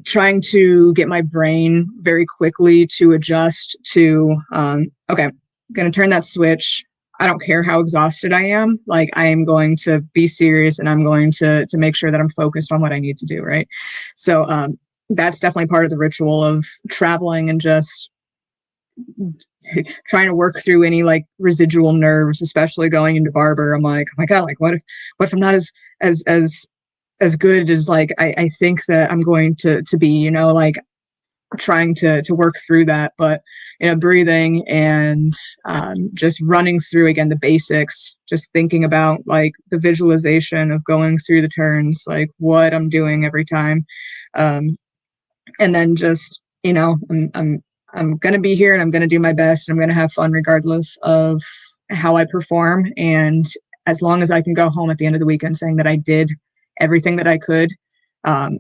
trying to get my brain very quickly to adjust to, okay, I'm going to turn that switch. I don't care how exhausted I am. Like I am going to be serious, and I'm going to make sure that I'm focused on what I need to do. Right. So that's definitely part of the ritual of traveling, and just trying to work through any like residual nerves, especially going into Barber. I'm like, oh my God, like what if I'm not as as good as like I think that I'm going to be, like trying to work through that. But breathing and just running through again the basics, just thinking about like the visualization of going through the turns, like what I'm doing every time. And then just, I'm gonna be here, and I'm gonna do my best, and I'm gonna have fun regardless of how I perform. And as long as I can go home at the end of the weekend saying that I did everything that I could, um,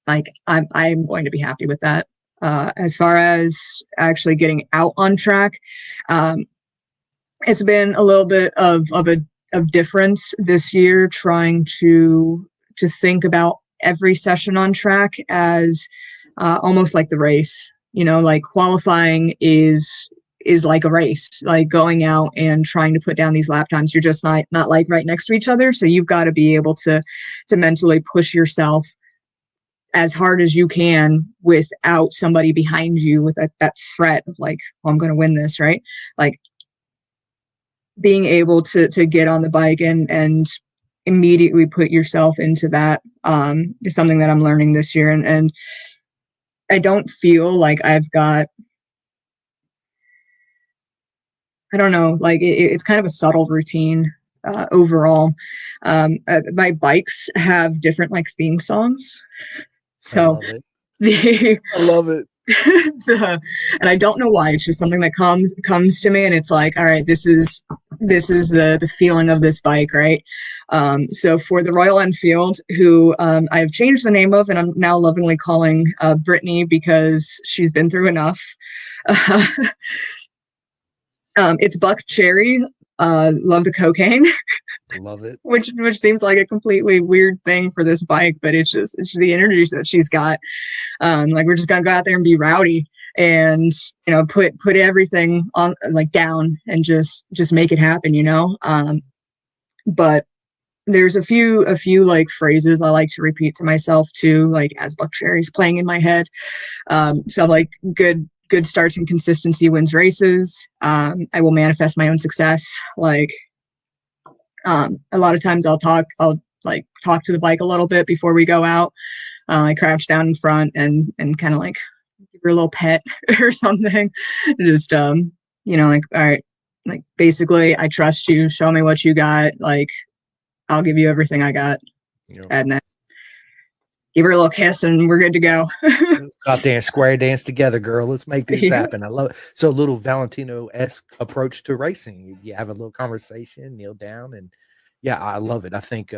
like I'm going to be happy with that. As far as actually getting out on track, um, it's been a little bit of a of difference this year, trying to think about every session on track as almost like the race. Like qualifying is like a race, like going out and trying to put down these lap times. You're just not like right next to each other, so you've got to be able to mentally push yourself as hard as you can without somebody behind you with that threat of like, oh, I'm going to win this, right? Like being able to get on the bike and immediately put yourself into that is something that I'm learning this year. And I don't feel like I've got, I don't know, like it's kind of a subtle routine overall. My bikes have different like theme songs. I So love it. the I love it. and I don't know why. It's just something that comes to me, and it's like, all right, this is the feeling of this bike, right? So for the Royal Enfield, who I've changed the name of, and I'm now lovingly calling Brittany because she's been through enough. It's Buck Cherry. Love the cocaine. Love it. Which seems like a completely weird thing for this bike, but it's the energy that she's got. Like we're just gonna go out there and be rowdy, and put everything on like down, and just make it happen. But there's a few like phrases I like to repeat to myself too, like as Buck Cherry's playing in my head. So like good starts and consistency wins races. I will manifest my own success. Like a lot of times I'll like talk to the bike a little bit before we go out. I crouch down in front and kind of like give her a little pet or something. Just like, all right, like basically I trust you. Show me what you got. Like I'll give you everything I got. You know, And then give her a little kiss, and we're good to go. let's go out there and square dance together, girl. Let's make this Yeah. happen. I love it. So a little Valentino-esque approach to racing. You have a little conversation, kneel down, and yeah, I love it. I think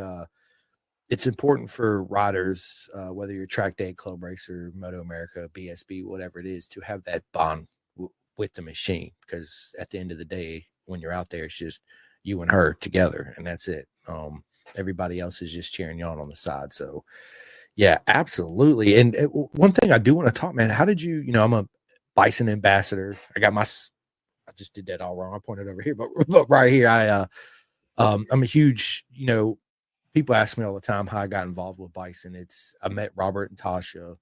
it's important for riders, whether you're track day, club racer, Moto America, BSB, whatever it is, to have that bond with the machine. Because at the end of the day, when you're out there, it's just you and her together, and that's it. everybody else is just cheering you on the side. So yeah, absolutely. And one thing I do want to talk, man, how did you, I'm a Bison ambassador. I just did that all wrong. I pointed over here, but right here, I'm a huge, people ask me all the time how I got involved with Bison. I met Robert and Tasha.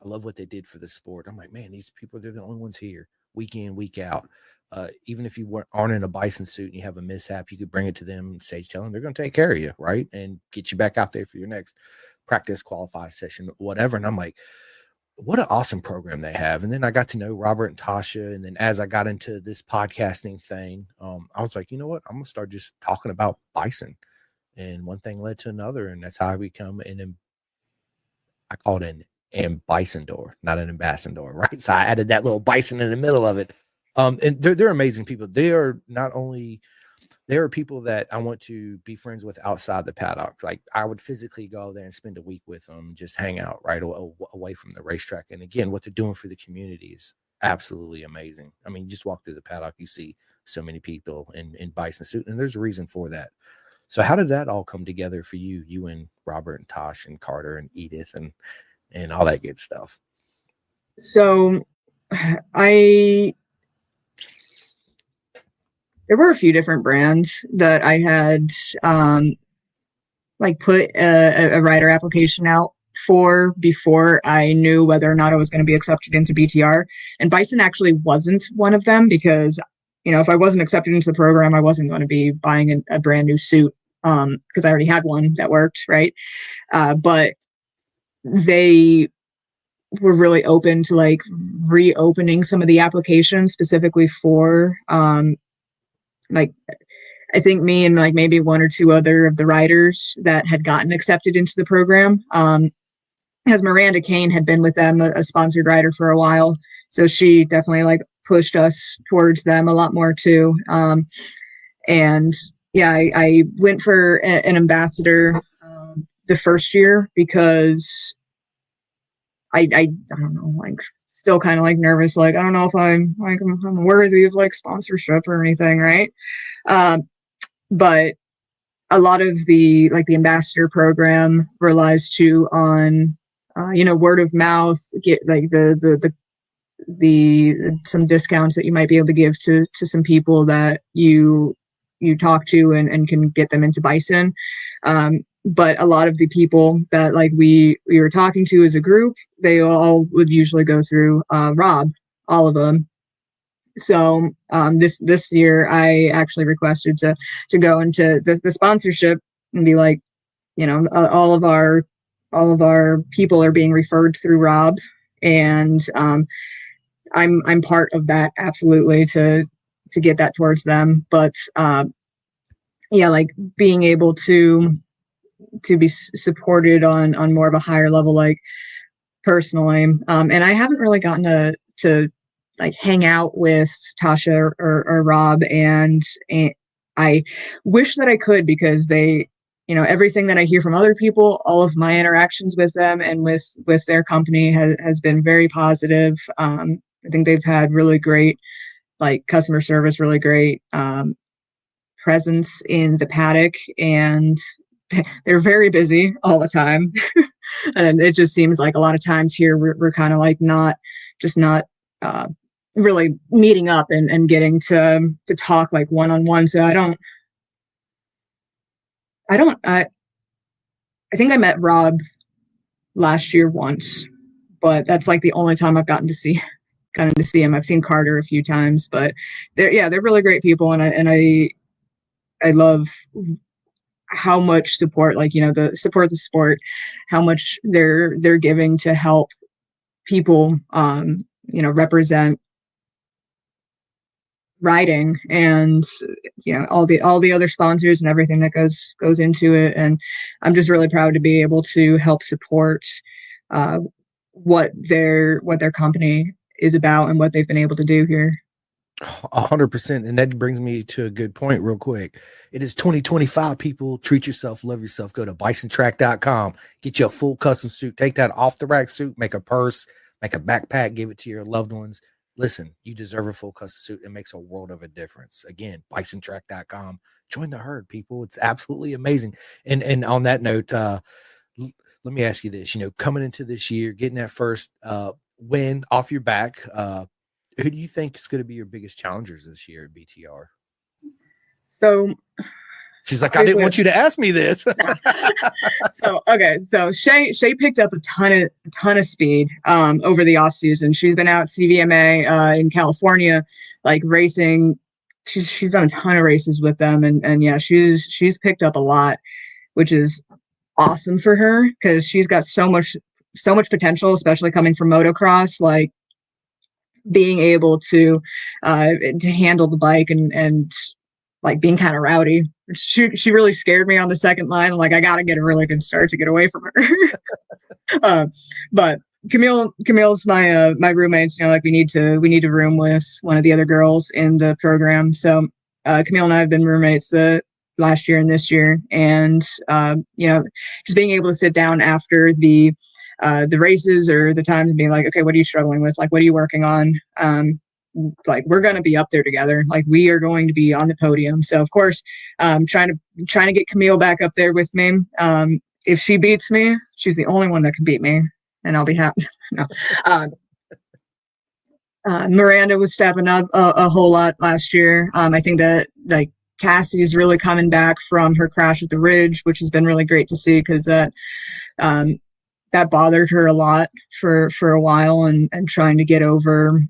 I love what they did for the sport. I'm like, man, these people, they're the only ones here week in, week out. Even if you aren't in a Bison suit and you have a mishap, you could bring it to them and say, tell them they're going to take care of you, right? And get you back out there for your next practice, qualify session, whatever. And I'm like, what an awesome program they have. And then I got to know Robert and Tasha. And then as I got into this podcasting thing, I was like, you know what? I'm going to start just talking about Bison. And one thing led to another. And that's how I become I call it an ambassador, not an ambassador, right? So I added that little bison in the middle of it. And they're amazing people. They are people that I want to be friends with outside the paddock. Like I would physically go there and spend a week with them, just hang out right away from the racetrack. And again, what they're doing for the community is absolutely amazing. I mean, you just walk through the paddock, you see so many people in bison suit, and there's a reason for that. So how did that all come together for you and Robert and Tosh and Carter and Edith and all that good stuff? So there were a few different brands that I had put a rider application out for before I knew whether or not I was going to be accepted into BTR. And Bison actually wasn't one of them because, if I wasn't accepted into the program, I wasn't going to be buying a brand new suit because I already had one that worked, right? But they were really open to reopening some of the applications specifically for I think me and maybe one or two other of the riders that had gotten accepted into the program. As Miranda Kane had been with them, a sponsored rider for a while. So she definitely pushed us towards them a lot more too. And yeah, I went for an ambassador the first year because I don't know, still kind of nervous. I don't know if I'm worthy of sponsorship or anything. Right. But a lot of the ambassador program relies too on, word of mouth, get some discounts that you might be able to give to some people that you talk to and can get them into Bison. But a lot of the people that we were talking to as a group, they all would usually go through Rob, all of them. So this year I actually requested to go into the sponsorship and be all of our people are being referred through Rob, and I'm part of that absolutely to get that towards them. But being able to be supported on more of a higher level, personally, and I haven't really gotten to hang out with Tasha or Rob, and I wish that I could, because they, everything that I hear from other people, all of my interactions with them and with their company has been very positive. I think they've had really great customer service, really great presence in the paddock, and they're very busy all the time. And it just seems like a lot of times here we're kind of not really meeting up and getting to talk one-on-one. So I think I met Rob last year once, but that's the only time I've gotten to see him. I've seen Carter a few times, but they're really great people, and I love how much support, the support the sport, how much they're giving to help people represent riding, and all the other sponsors and everything that goes into it. And I'm just really proud to be able to help support what their company is about and what they've been able to do here. 100%. And that brings me to a good point real quick. It is 2025, people. Treat yourself, love yourself. Go to bisontrack.com, get you a full custom suit, take that off the rack suit, make a purse, make a backpack, give it to your loved ones. listen, you deserve a full custom suit. It makes a world of a difference. Again, bisontrack.com. Join the herd, people. It's absolutely amazing. And on that note, let me ask you this, coming into this year, getting that first win off your back, who do you think is going to be your biggest challengers this year at BTR? So she's like, I didn't want you to ask me this. So Shay picked up a ton of speed over the off season. She's been out CVMA in California, like racing. She's done a ton of races with them, and yeah, she's picked up a lot, which is awesome for her because she's got so much potential, especially coming from motocross, like being able to handle the bike and like being kind of rowdy. She really scared me on the second line. I'm like, I got to get a really good start to get away from her. But Camille's my roommates. Like we need to room with one of the other girls in the program. So Camille and I have been roommates last year and this year, and just being able to sit down after the races or the times and being like, okay, what are you struggling with? Like, what are you working on? Like we're going to be up there together. Like we are going to be on the podium. So of course, trying to get Camille back up there with me. If she beats me, she's the only one that can beat me, and I'll be happy. No. Miranda was stepping up a whole lot last year. I think that like Cassie's really coming back from her crash at the Ridge, which has been really great to see because that bothered her a lot for a while, and trying to get over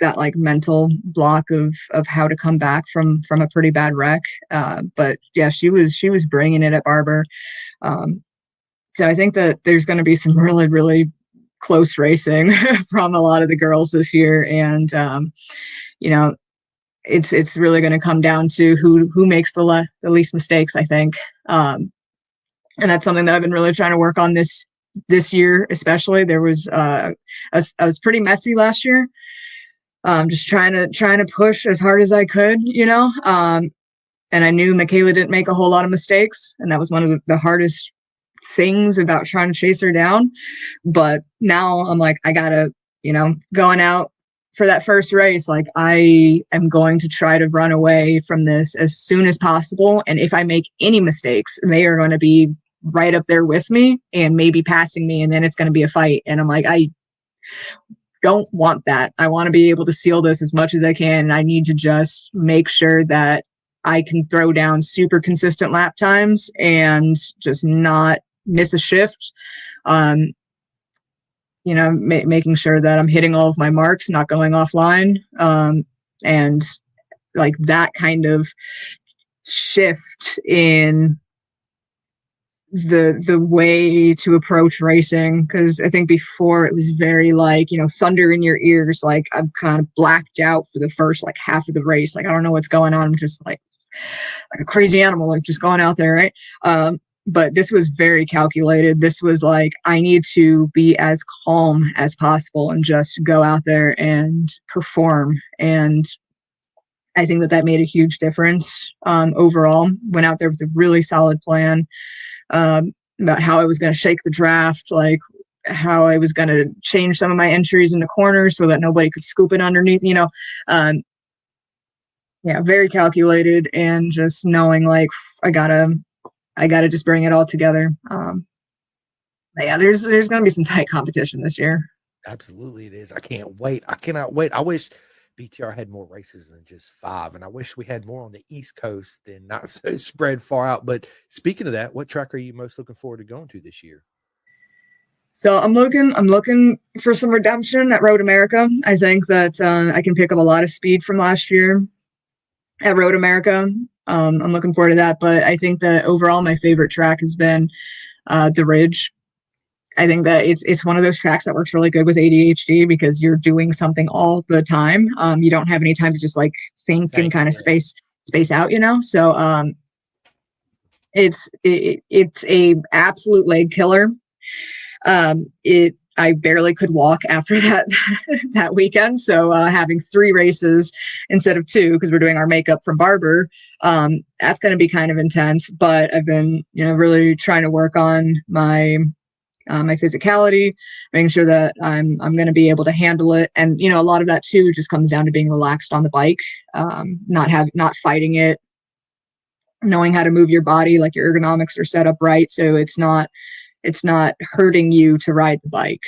that like mental block of how to come back from a pretty bad wreck. But yeah, she was bringing it at Barber. So I think that there's going to be some really, really close racing from a lot of the girls this year. And, it's really going to come down to who makes the least mistakes, I think. And that's something that I've been really trying to work on this year, especially. There was, I was pretty messy last year. Just trying to push as hard as I could, and I knew Michaela didn't make a whole lot of mistakes. And that was one of the hardest things about trying to chase her down. But now I'm like, I gotta, going out for that first race, like I am going to try to run away from this as soon as possible. And if I make any mistakes, they are going to be right up there with me and maybe passing me. And then it's going to be a fight. And I'm like, I don't want that. I want to be able to seal this as much as I can. And I need to just make sure that I can throw down super consistent lap times and just not miss a shift. Making sure that I'm hitting all of my marks, not going offline. And like that kind of shift in the way to approach racing, because I think before it was very like thunder in your ears, like I'm kind of blacked out for the first like half of the race, like I don't know what's going on, I'm just like a crazy animal, like just going out there, right? But this was very calculated. This was like I need to be as calm as possible and just go out there and perform. And I think that made a huge difference. Overall, went out there with a really solid plan about how I was going to shake the draft, like how I was going to change some of my entries into corners so that nobody could scoop it underneath, very calculated, and just knowing like I gotta just bring it all together. But yeah, there's going to be some tight competition this year. Absolutely it is. I can't wait. I cannot wait. I wish BTR had more races than just 5, and I wish we had more on the East Coast and not so spread far out. But speaking of that, what track are you most looking forward to going to this year? So I'm looking for some redemption at Road America. I think that I can pick up a lot of speed from last year at Road America. I'm looking forward to that. But I think that overall my favorite track has been the Ridge. I think that it's one of those tracks that works really good with ADHD because you're doing something all the time. You don't have any time to just like think and kind of space out, So it's a absolute leg killer. I barely could walk after that weekend. So having 3 races instead of 2, because we're doing our makeup from Barber, that's going to be kind of intense. But I've been, really trying to work on my my physicality, making sure that I'm going to be able to handle it. And, a lot of that too just comes down to being relaxed on the bike, not fighting it, knowing how to move your body, like your ergonomics are set up right. So it's not hurting you to ride the bike.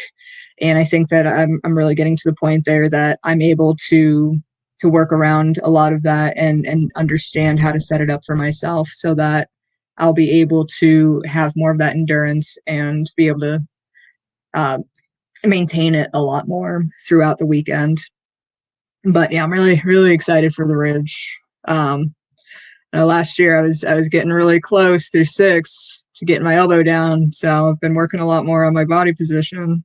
And I think that I'm really getting to the point there that I'm able to work around a lot of that and understand how to set it up for myself so that I'll be able to have more of that endurance and be able to maintain it a lot more throughout the weekend. But yeah, I'm really, really excited for the Ridge. Last year I was getting really close through 6 to getting my elbow down. So I've been working a lot more on my body position.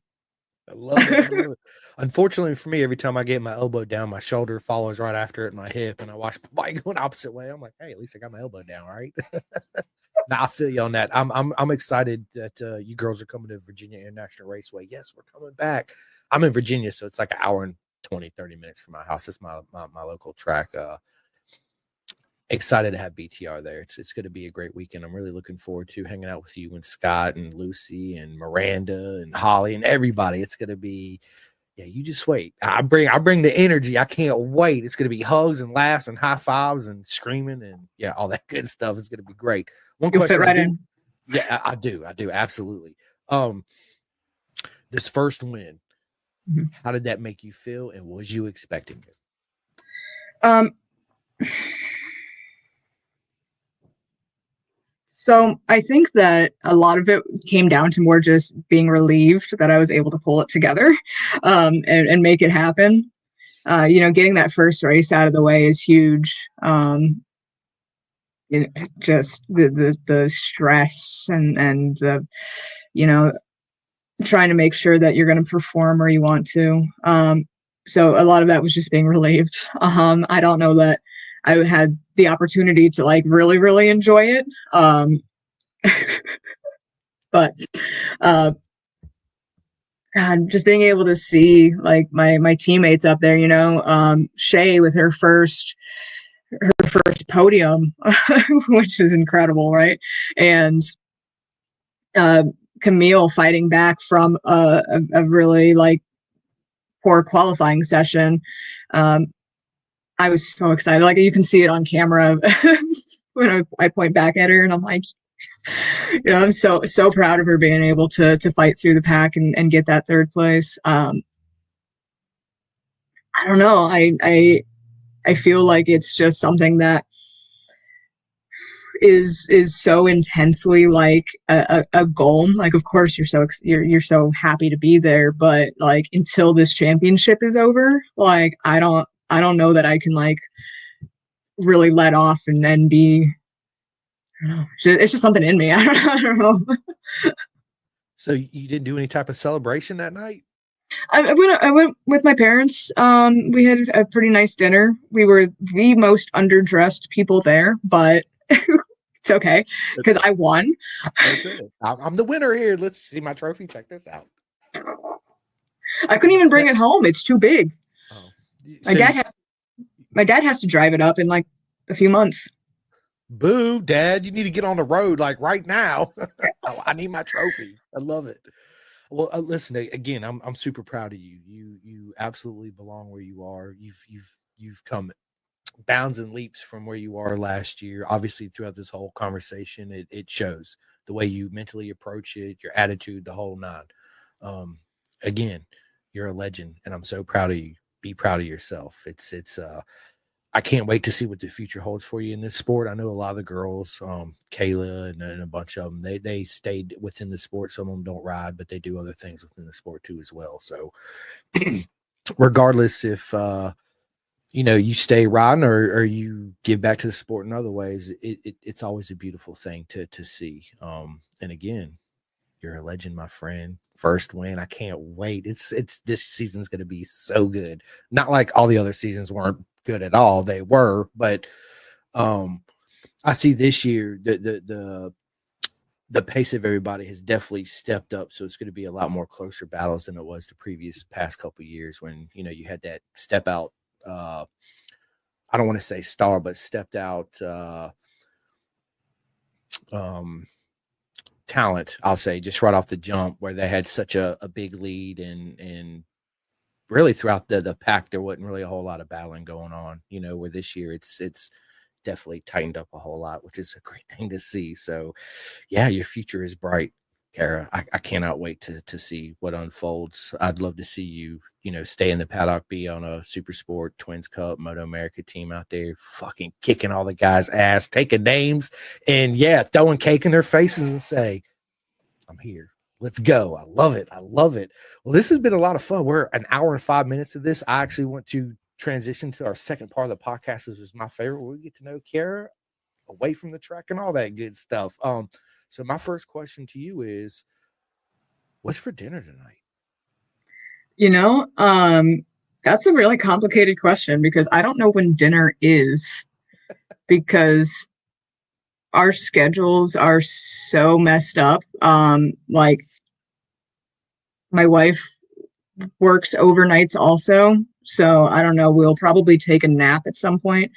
I love it. I love it. Unfortunately for me, every time I get my elbow down, my shoulder follows right after it, my hip, and I watch my bike going opposite way. I'm like, hey, at least I got my elbow down, right? Now I feel you on that. I'm excited that you girls are coming to Virginia International Raceway. Yes, we're coming back. I'm in Virginia, so it's like an hour and 20, 30 minutes from my house. It's my local track. Excited to have BTR there. It's going to be a great weekend. I'm really looking forward to hanging out with you and Scott and Lucy and Miranda and Holly and everybody. It's going to be, yeah, you just wait. I bring the energy. I can't wait. It's going to be hugs and laughs and high fives and screaming and yeah, all that good stuff. It's going to be great. One You'll question fit right in. Yeah, I do. Absolutely. This first win, how did that make you feel? And was you expecting it? So I think that a lot of it came down to more just being relieved that I was able to pull it together, and make it happen. Getting that first race out of the way is huge. Just the stress and the, trying to make sure that you're going to perform where you want to. So a lot of that was just being relieved. I don't know that I had the opportunity to like really, really enjoy it. But God, just being able to see like my teammates up there, Shay with her first podium, which is incredible, right? And Camille fighting back from a really like poor qualifying session. I was so excited. Like you can see it on camera when I point back at her, and I'm like, I'm so proud of her being able to fight through the pack and get that third place. I don't know. I feel like it's just something that is so intensely like a goal. Like, of course, you're so happy to be there, but like until this championship is over, like I don't know that I can like really let off and then be. I don't know. It's just something in me. I don't know. So you didn't do any type of celebration that night? I went with my parents. We had a pretty nice dinner. We were the most underdressed people there, but it's okay because I won. That's it. I'm the winner here. Let's see my trophy. Check this out. I couldn't even bring it home. It's too big. Oh, my dad has to drive it up in like a few months. Boo, Dad, you need to get on the road like right now. I need my trophy. I love it. Well, listen, again, I'm super proud of you. You absolutely belong where you are. You've come bounds and leaps from where you are last year. Obviously, throughout this whole conversation, it shows the way you mentally approach it, your attitude, the whole nine. Again, you're a legend, and I'm so proud of you. Be proud of yourself. It's I can't wait to see what the future holds for you in this sport. I know a lot of the girls, Kayla and a bunch of them, they stayed within the sport. Some of them don't ride, but they do other things within the sport too as well. So regardless if you stay riding or you give back to the sport in other ways, it's always a beautiful thing to see. And again, you're a legend, my friend. First win. I can't wait. It's this season's going to be so good. Not like all the other seasons weren't good at all. They were, but I see this year the pace of everybody has definitely stepped up. So it's going to be a lot more closer battles than it was the previous past couple of years when you had that step out. I don't want to say star, but stepped out talent, I'll say, just right off the jump, where they had such a big lead, and really throughout the pack, there wasn't really a whole lot of battling going on, where this year it's definitely tightened up a whole lot, which is a great thing to see. So yeah, your future is bright, Kara. I cannot wait to see what unfolds. I'd love to see you, stay in the paddock, be on a Super Sport, Twins Cup, Moto America team out there, fucking kicking all the guys' ass, taking names, and yeah, throwing cake in their faces and say, I'm here. Let's go. I love it. I love it. Well, this has been a lot of fun. We're an hour and 5 minutes of this. I actually want to transition to our second part of the podcast. This is my favorite, where we get to know Kara away from the track and all that good stuff. So my first question to you is, what's for dinner tonight? You know, that's a really complicated question because I don't know when dinner is because our schedules are so messed up. Like my wife works overnights also, so I don't know. We'll probably take a nap at some point.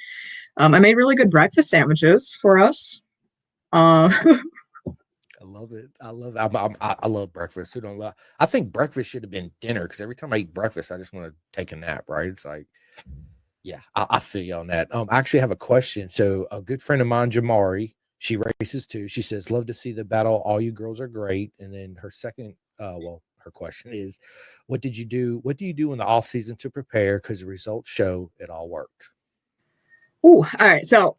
I made really good breakfast sandwiches for us. Uh, I love it. I love it. I love breakfast. Who don't love? I think breakfast should have been dinner, because every time I eat breakfast, I just want to take a nap. Right? It's like, yeah, I feel you on that. I actually have a question. So a good friend of mine, Jamari, she races too. She says, "Love to see the battle. All you girls are great." And then her second, her question is, "What did you do? What do you do in the off season to prepare? Because the results show it all worked." ooh, all right. So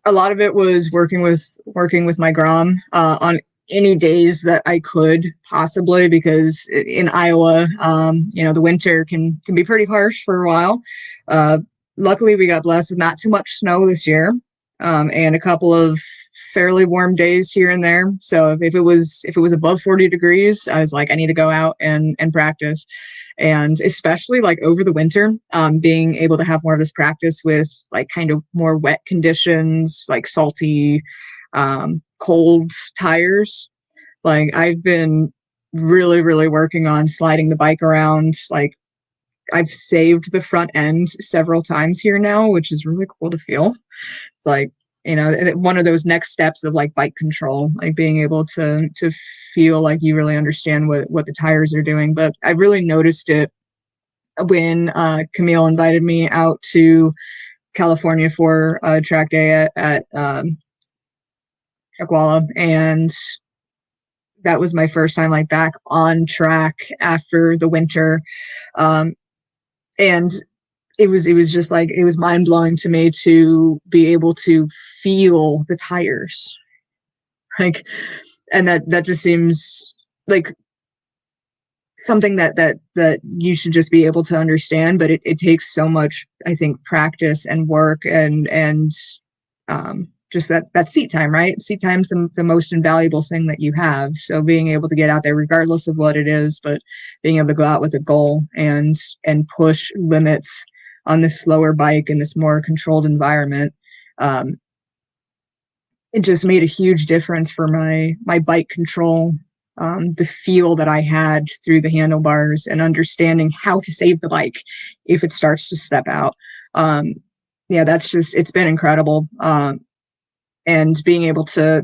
a lot of it was working with my Grom on any days that I could possibly, because in Iowa, the winter can be pretty harsh for a while. Uh, Luckily, we got blessed with not too much snow this year, and a couple of fairly warm days here and there. So if it was above 40 degrees, I was like, I need to go out and practice. And especially like over the winter, being able to have more of this practice with like kind of more wet conditions, like salty, cold tires. Like I've been really, really working on sliding the bike around. Like I've saved the front end several times here now, which is really cool to feel. It's like, one of those next steps of like bike control, like being able to feel like you really understand what the tires are doing. But I really noticed it when Camille invited me out to California for track day at Chocowalla, and that was my first time like back on track after the winter, and it was just like it was mind blowing to me to be able to feel the tires, like, and that just seems like something that you should just be able to understand, but it takes so much, I think, practice and work and just that seat time, right? Seat time's the most invaluable thing that you have. So being able to get out there regardless of what it is, but being able to go out with a goal and push limits on this slower bike in this more controlled environment, it just made a huge difference for my bike control, the feel that I had through the handlebars and understanding how to save the bike if it starts to step out. Yeah, it's been incredible. And being able to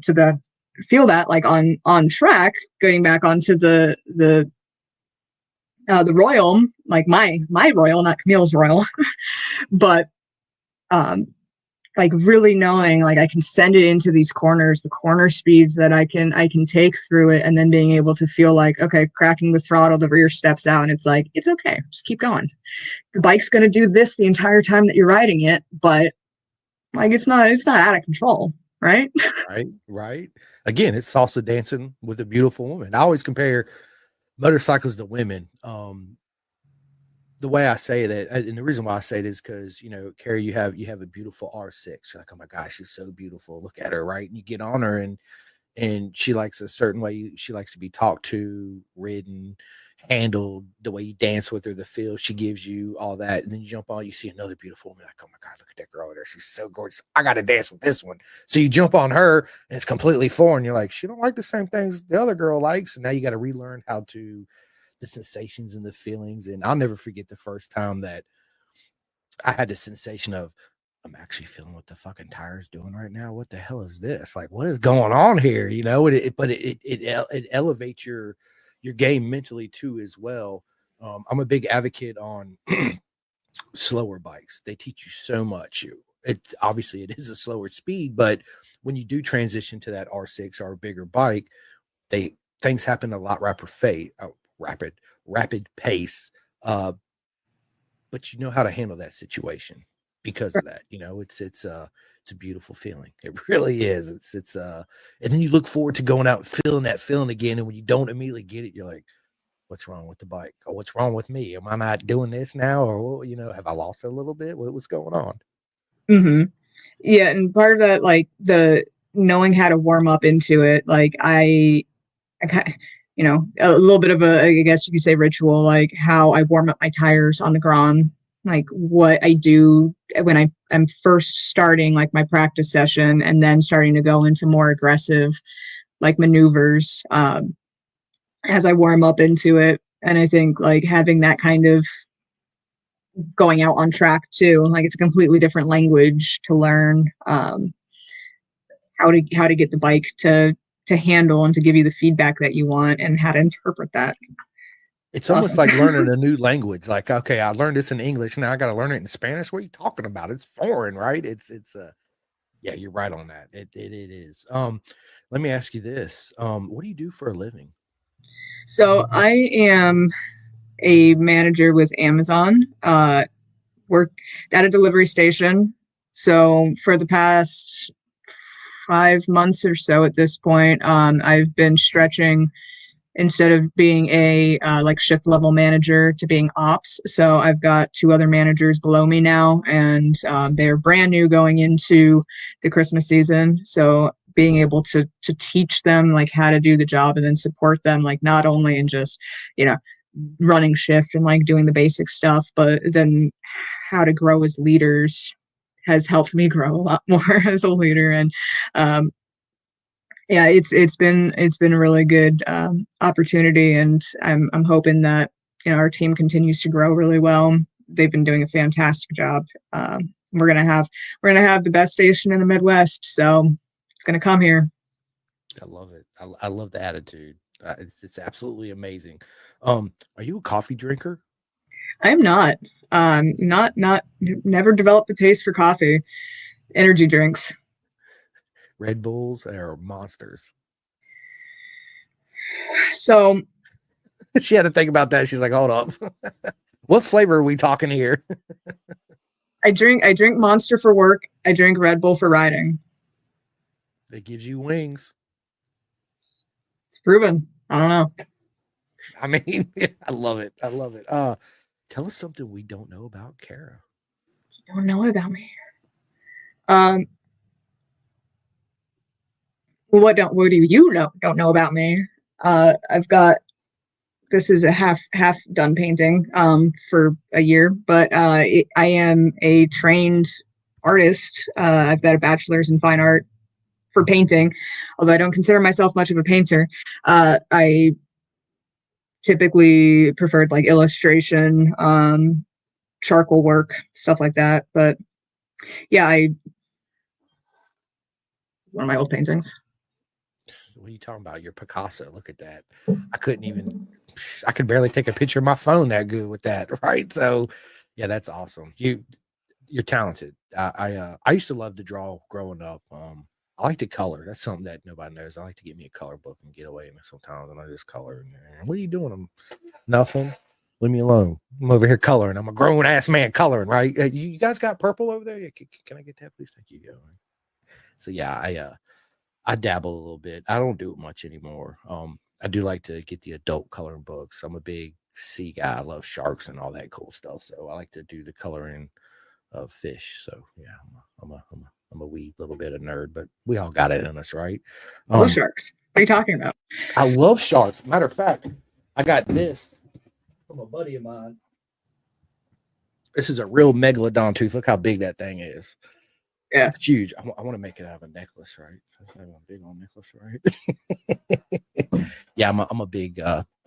feel that like on track, getting back onto the Royal, like my Royal, not Camille's Royal, but like really knowing like I can send it into these corners, the corner speeds that I can take through it, and then being able to feel like, okay, cracking the throttle, the rear steps out, and it's like, it's okay, just keep going. The bike's going to do this the entire time that you're riding it, but like it's not out of control, right? Right. Again, it's salsa dancing with a beautiful woman. I always compare motorcycles to women. The way I say that, and the reason why I say it is because, Carrie, you have a beautiful R6. You're like, oh my gosh, she's so beautiful. Look at her, right? And you get on her, and she likes a certain way. She likes to be talked to, ridden, handled, the way you dance with her, the feel she gives you, all that. And then you jump on, you see another beautiful woman, like, oh my God, look at that girl over there. She's so gorgeous. I got to dance with this one. So you jump on her, and it's completely foreign. You're like, she don't like the same things the other girl likes. And now you got to relearn how to, the sensations and the feelings. And I'll never forget the first time that I had the sensation of I'm actually feeling what the fucking tire's doing right now. What the hell is this? Like, what is going on here? You know, it elevates your game mentally too as well. I'm a big advocate on slower bikes. They teach you so much. It obviously it is a slower speed, but when you do transition to that R6 or a bigger bike, things happen a lot rapid pace. But you know how to handle that situation because of that. You know, it's a beautiful feeling. It really is. And then you look forward to going out and feeling that feeling again. And when you don't immediately get it, you're like, what's wrong with the bike? Or what's wrong with me? Am I not doing this now? Or, you know, have I lost it a little bit? What's going on? Mm-hmm. Yeah, and part of that, like the knowing how to warm up into it, like I kind, you know, a little bit of a, I guess you could say, ritual, like how I warm up my tires on the Grom, like what I do when I'm first starting like my practice session, and then starting to go into more aggressive like maneuvers as I warm up into it. And I think like having that kind of going out on track too, like it's a completely different language to learn how to get the bike to handle and to give you the feedback that you want and how to interpret that. It's It's almost awesome. like learning a new language. Like, okay, I learned this in English. Now I got to learn it in Spanish. What are you talking about? It's foreign, right? Yeah, you're right on that. It is. Let me ask you this. What do you do for a living? So I am a manager with Amazon. Work at a delivery station. So for the past 5 months or so at this point, I've been stretching instead of being a like shift level manager to being ops. So I've got two other managers below me now, and they're brand new going into the Christmas season. So being able to teach them like how to do the job and then support them, like not only in just, you know, running shift and like doing the basic stuff, but then how to grow as leaders has helped me grow a lot more as a leader. And um, yeah, it's been a really good opportunity, and I'm hoping that, you know, our team continues to grow really well. They've been doing a fantastic job. We're gonna have the best station in the Midwest, so it's gonna come here. I love it. I love the attitude. It's absolutely amazing. Are you a coffee drinker? I'm not not never developed the taste for coffee. Energy drinks. Red Bulls or Monsters? So She had to think about that. She's like, hold up. What flavor are we talking here? I drink Monster for work. I drink Red Bull for riding. It gives you wings. It's proven. I don't know. I mean, I love it. I love it. Tell us something we don't know about Kara. You don't know about me. Um, what do you know don't know about me? I've got this is a half done painting for a year, but I am a trained artist. I've got a bachelor's in fine art for painting, although I don't consider myself much of a painter. I typically preferred like illustration, charcoal work, stuff like that. But yeah, I one of my old paintings. What are you talking about? Your Picasso. Look at that. I could barely take a picture of my phone that good with that. Right. So yeah, that's awesome. You're talented. I used to love to draw growing up. I like to color. That's something that nobody knows. I like to get me a color book and get away sometimes, and I just color. What are you doing? I'm nothing. Leave me alone. I'm over here coloring. I'm a grown ass man coloring. Right? You guys got purple over there? Yeah, can I get that, please? Thank you. So yeah, I dabble a little bit. I don't do it much anymore. I do like to get the adult coloring books. I'm a big sea guy. I love sharks and all that cool stuff. So I like to do the coloring of fish. So yeah, I'm a wee little bit of nerd, but we all got it in us, right? I love Um, sharks. What are you talking about? I love sharks. Matter of fact, I got this from a buddy of mine. This is a real megalodon tooth. Look how big that thing is. Yeah. It's huge. I want to make it out of a necklace, right? A big old necklace, right? Yeah, I'm a big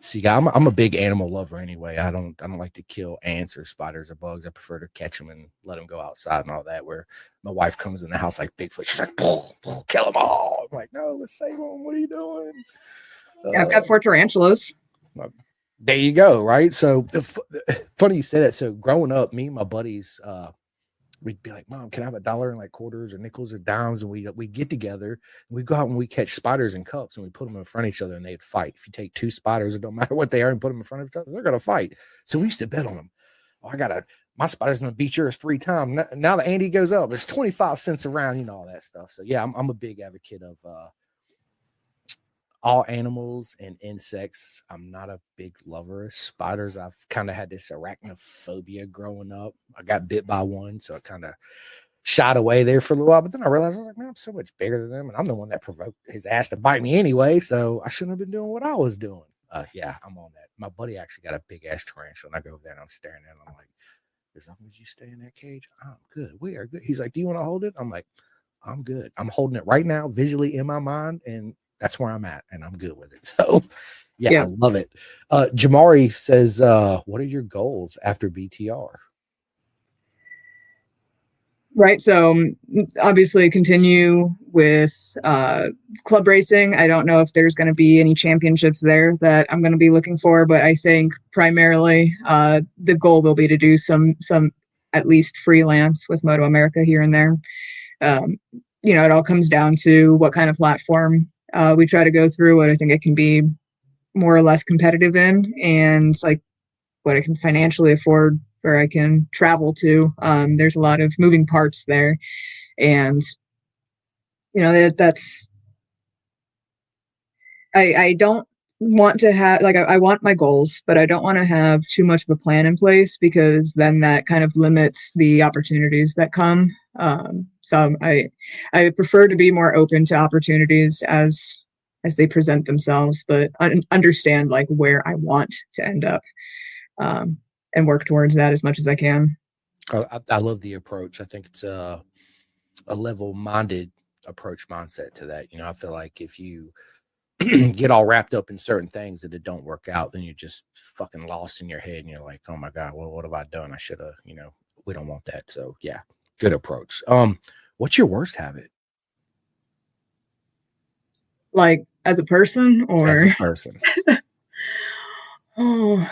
See, I'm a big animal lover anyway. I don't like to kill ants or spiders or bugs. I prefer to catch them and let them go outside and all that. Where my wife comes in the house like Bigfoot, she's like, "Bull, bull, kill them all." I'm like, "No, let's save them. What are you doing?" Yeah, I've got 4 tarantulas. There you go. Right. So funny you say that. So growing up, me and my buddies, we'd be like, "Mom, can I have $1 in like quarters or nickels or dimes?" And we get together and we go out and we catch spiders in cups and we put them in front of each other and they'd fight. If you take 2 spiders, it don't matter what they are, and put them in front of each other, they're gonna fight. So we used to bet on them. Oh, my spider's gonna beat yours 3 times. Now the ante goes up. It's 25 cents a round, all that stuff. So yeah, I'm a big advocate of all animals and insects. I'm not a big lover of spiders. I've kind of had this arachnophobia growing up. I got bit by one, so I kind of shied away there for a little while. But then I realized, I was like, man, I'm so much bigger than them, and I'm the one that provoked his ass to bite me anyway. So I shouldn't have been doing what I was doing. Yeah, I'm on that. My buddy actually got a big ass tarantula, and I go over there and I'm staring at him. I'm like, as long as you stay in that cage, I'm good. We are good. He's like, do you want to hold it? I'm like, I'm good. I'm holding it right now, visually in my mind, and that's where I'm at, and I'm good with it. So, yeah, I love it. Jamari says, what are your goals after BTR? Right. So obviously continue with club racing. I don't know if there's going to be any championships there that I'm going to be looking for, but I think primarily the goal will be to do some at least freelance with Moto America here and there. It all comes down to what kind of platform we try to go through, what I think it can be more or less competitive in, and like what I can financially afford, where I can travel to. There's a lot of moving parts there, and that's I don't want to have I want my goals, but I don't want to have too much of a plan in place, because then that kind of limits the opportunities that come. So I prefer to be more open to opportunities as they present themselves, but understand like where I want to end up, and work towards that as much as I can. I love the approach. I think it's a level-minded approach mindset to that. I feel like if you get all wrapped up in certain things that it don't work out, then you're just fucking lost in your head and you're like, oh my God, well, what have I done? I should have, we don't want that. So yeah, good approach. What's your worst habit? Like as a person, or as a person? Oh,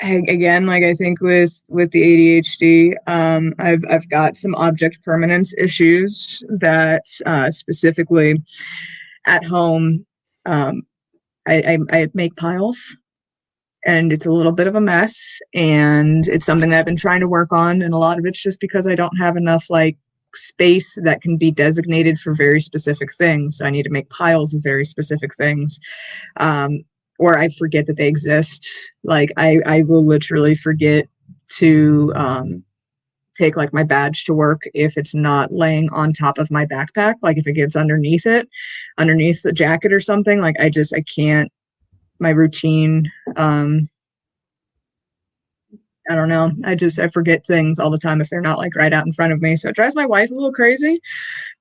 again, like I think with the ADHD, I've got some object permanence issues that specifically at home, I make piles, and it's a little bit of a mess, and it's something that I've been trying to work on, and a lot of it's just because I don't have enough like space that can be designated for very specific things. So I need to make piles of very specific things. Or I forget that they exist. Like I will literally forget to take like my badge to work if it's not laying on top of my backpack. Like if it gets underneath the jacket or something, like I can't, my routine. I don't know. I forget things all the time if they're not like right out in front of me. So it drives my wife a little crazy.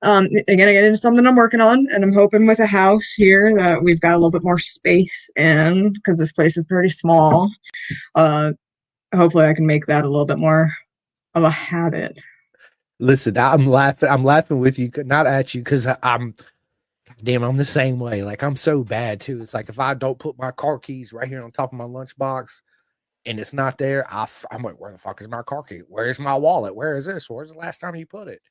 Again, it's something I'm working on, and I'm hoping with a house here that we've got a little bit more space in, because this place is pretty small. Hopefully I can make that a little bit more of a habit. Listen, I'm laughing with you, not at you, because I'm the same way. Like I'm so bad too. It's like if I don't put my car keys right here on top of my lunchbox and it's not there, I'm like, where the fuck is my car key? Where's my wallet? Where is this? Where's the last time you put it?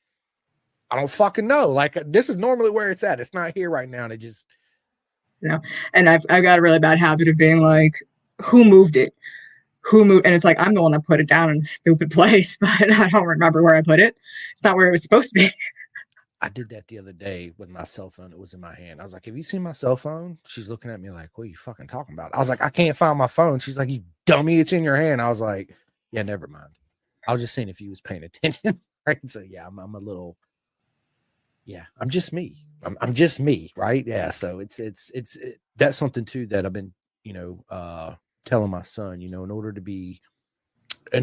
I don't fucking know. Like this is normally where it's at. It's not here right now. And it just, and I've got a really bad habit of being like, who moved it? And it's like, I'm the one that put it down in a stupid place, but I don't remember where I put it. It's not where it was supposed to be. I did that the other day with my cell phone. It was in my hand. I was like, have you seen my cell phone? She's looking at me like, what are you fucking talking about? I was like, I can't find my phone. She's like, you dummy, it's in your hand. I was like, yeah, never mind. I was just saying if you was paying attention. Right. So yeah, I'm a little, yeah, I'm just me. I'm just me. Right. Yeah. So that's something too that I've been, telling my son, in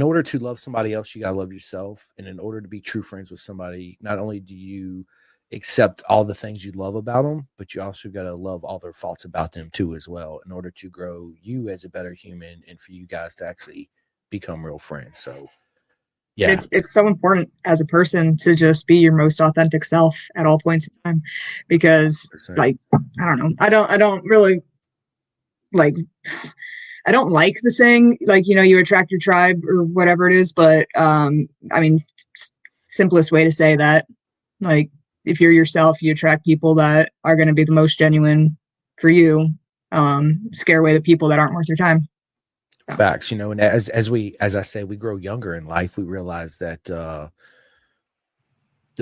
order to love somebody else, you got to love yourself. And in order to be true friends with somebody, not only do you accept all the things you love about them, but you also got to love all their faults about them too, as well, in order to grow you as a better human and for you guys to actually become real friends. So, yeah, It's so important as a person to just be your most authentic self at all points in time, because 100%. like I don't really like I don't like the saying like you attract your tribe or whatever it is, but I mean simplest way to say that, like if you're yourself, you attract people that are going to be the most genuine for you. Scare away the people that aren't worth your time. So. Facts, and as I say, we grow younger in life, we realize that the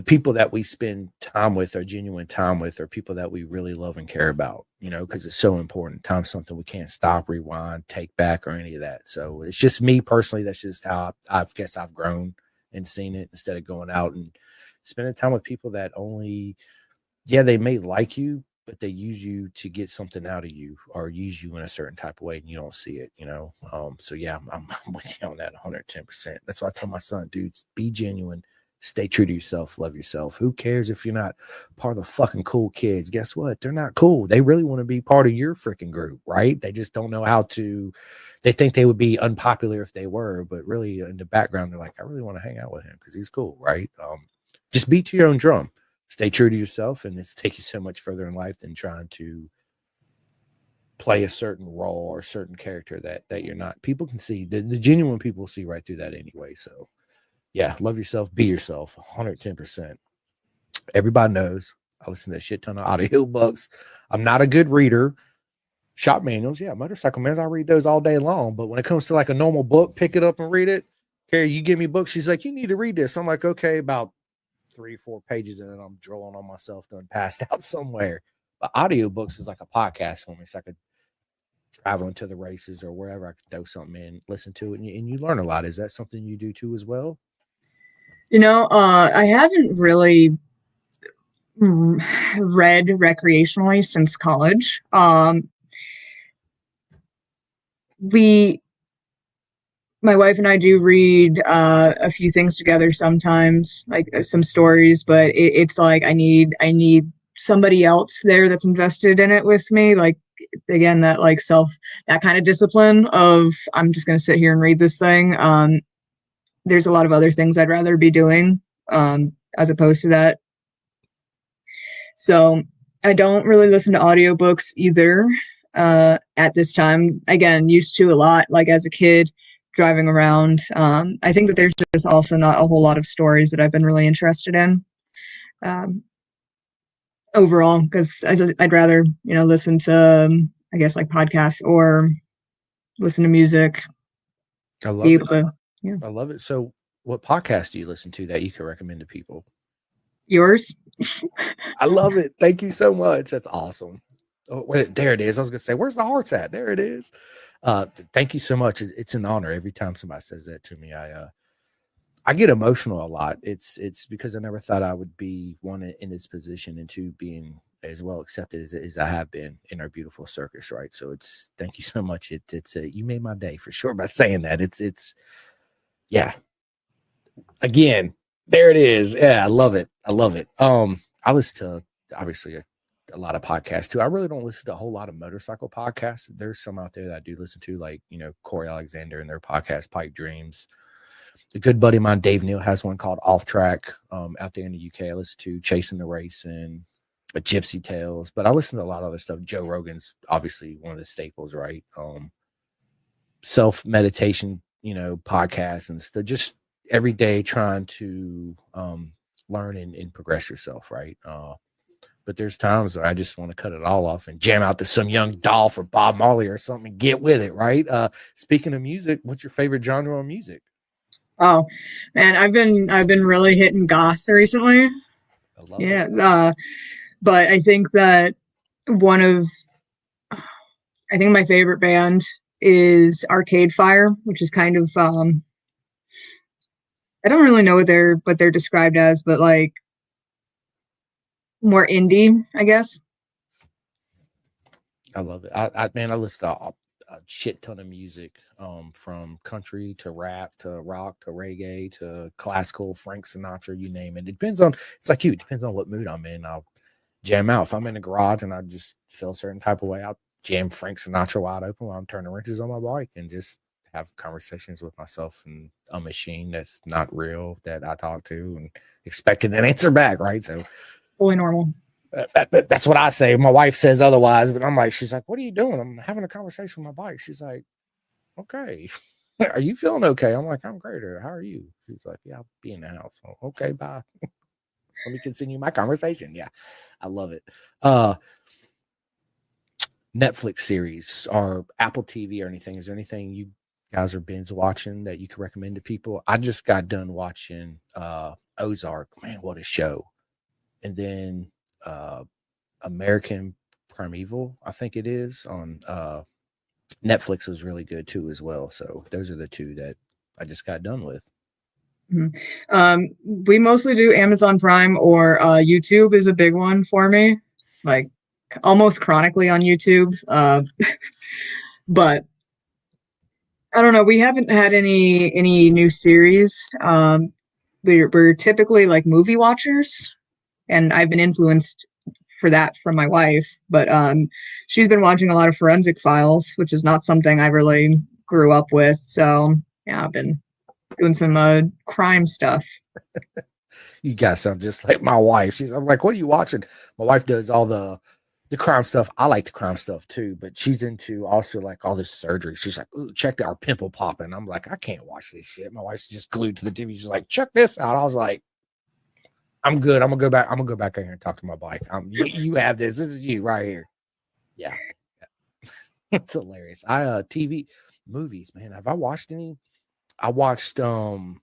people that we spend time with, or genuine time with, are people that we really love and care about, because it's so important. Time's something we can't stop, rewind, take back, or any of that. So it's just me personally. That's just how I guess I've grown and seen it, instead of going out and spending time with people that only, yeah, they may like you, but they use you to get something out of you, or use you in a certain type of way and you don't see it. So yeah, I'm with you on that 110%. That's why I tell my son, dudes, be genuine, stay true to yourself, love yourself. Who cares if you're not part of the fucking cool kids? Guess what? They're not cool. They really want to be part of your freaking group, right? They just don't know how to. They think they would be unpopular if they were, but really in the background, they're like, I really want to hang out with him because he's cool, right? Just beat to your own drum, stay true to yourself, and it's take you so much further in life than trying to play a certain role or a certain character that you're not. People can see the genuine people see right through that anyway. So yeah, love yourself, be yourself, 110%. Everybody knows I listen to a shit ton of audiobooks. I'm not a good reader. Shop manuals, yeah, motorcycle manuals, I read those all day long. But when it comes to like a normal book, pick it up and read it. Carrie, you give me books. She's like, you need to read this. I'm like, okay, about 3 or 4 pages in it, I'm drooling on myself, done passed out somewhere. But audiobooks is like a podcast for me. So I could travel into the races or wherever, I could throw something in, listen to it, and you learn a lot. Is that something you do too as well? I haven't really read recreationally since college. We, my wife and I do read a few things together sometimes, like some stories, but it's like I need somebody else there that's invested in it with me. Like again, that like that kind of discipline of I'm just going to sit here and read this thing. There's a lot of other things I'd rather be doing as opposed to that. So I don't really listen to audiobooks either at this time. Again, used to a lot, like as a kid driving around. I think that there's just also not a whole lot of stories that I've been really interested in um, overall, because I'd rather, listen to, I guess, like podcasts or listen to music, I be love able it. to, yeah. I love it. So, what podcast do you listen to that you can recommend to people? Yours? I love it. Thank you so much. That's awesome. Oh, wait, there it is. I was gonna say, where's the hearts at? There it is. Thank you so much. It's an honor every time somebody says that to me. I get emotional a lot. It's because I never thought I would be, one, in this position, and two, being as well accepted as I have been in our beautiful circus, right? So it's thank you so much. It's you made my day for sure by saying that. It's yeah. Again, there it is. Yeah, I love it. I love it. I listen to obviously a lot of podcasts too. I really don't listen to a whole lot of motorcycle podcasts. There's some out there that I do listen to, like Corey Alexander and their podcast Pipe Dreams. A good buddy of mine, Dave Neal, has one called Off Track out there in the UK. I listen to Chasing the Race and Gypsy Tales, but I listen to a lot of other stuff. Joe Rogan's obviously one of the staples, right? Self meditation, podcasts and stuff. Just every day trying to learn and progress yourself, right? But there's times where I just want to cut it all off and jam out to some Young Dolph or Bob Marley or something and get with it, right? Speaking of music, what's your favorite genre of music? Oh man, I've been really hitting goth recently. I love it. Yeah, but I think that one of I think my favorite band is Arcade Fire, which is kind of I don't really know what they're described as, but like more indie, I guess. I love it. I listen to a shit ton of music, from country to rap to rock to reggae to classical, Frank Sinatra, you name it. It depends on, it's like you, it depends on what mood I'm in. I'll jam out. If I'm in the garage and I just feel a certain type of way, I'll jam Frank Sinatra wide open while I'm turning wrenches on my bike and just have conversations with myself and a machine that's not real that I talk to and expecting an answer back, right? So Fully normal. that's what I say. My wife says otherwise, but I'm like, she's like, "What are you doing?" I'm having a conversation with my bike. She's like, "Okay, are you feeling okay?" I'm like, "I'm great. How are you?" She's like, "Yeah, I'll be in the house." Okay, bye. Let me continue my conversation. Yeah, I love it. Netflix series or Apple TV or anything? Is there anything you guys are binge watching that you could recommend to people? I just got done watching Ozark. Man, what a show! And then American Primeval, I think it is on Netflix, was really good too as well. So those are the two that I just got done with. We mostly do Amazon Prime, or YouTube is a big one for me, like almost chronically on YouTube. But I don't know. We haven't had any new series. We're typically like movie watchers, and I've been influenced for that from my wife. But she's been watching a lot of Forensic Files, which is not something I really grew up with. So yeah, I've been doing some crime stuff. You guys sound just like my wife. I'm like, "What are you watching?" My wife does all the crime stuff. I like the crime stuff too, but she's into also like all this surgery. She's like, "Ooh, check our pimple popping." I'm like, "I can't watch this shit." My wife's just glued to the TV. She's like, "Check this out." I was like, "I'm good. I'm gonna go back. I'm gonna go back in here and talk to my bike. You have this. This is you right here." Yeah, it's hilarious. TV movies, man. Have I watched any? I watched Dune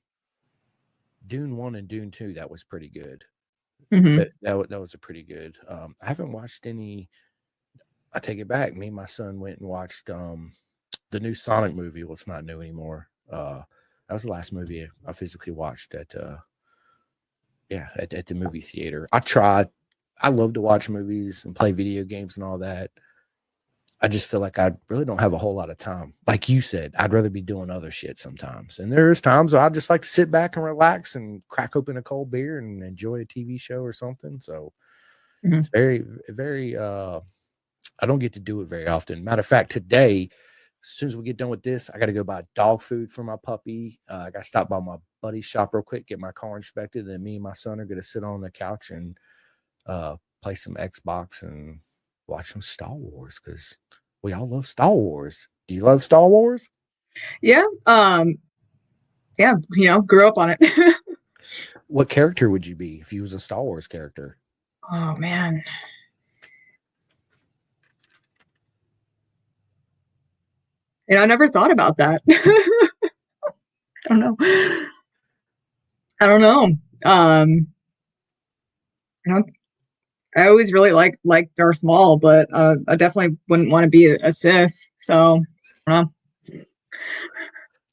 1 and Dune 2. That was pretty good. Mm-hmm. That was a pretty good. I haven't watched any. I take it back. Me and my son went and watched the new Sonic movie. Well, it's not new anymore. That was the last movie I physically watched at at the movie theater. I tried. I love to watch movies and play video games and all that. I just feel like I really don't have a whole lot of time. Like you said, I'd rather be doing other shit sometimes. And there's times where I just like to sit back and relax and crack open a cold beer and enjoy a TV show or something. So Mm-hmm. it's very, very I don't get to do it very often. Matter of fact, today, as soon as we get done with this, I got to go buy dog food for my puppy. I got to stop by my buddy's shop real quick, get my car inspected. Then me and my son are going to sit on the couch and play some Xbox and watch some Star Wars because we all love Star Wars. Do you love Star Wars? Yeah. Yeah. Grew up on it. What character would you be if you was a Star Wars character? Oh man. I never thought about that. I don't know. I don't know. I don't. I always really like Darth Maul, but I definitely wouldn't want to be a Sith. So, I don't know.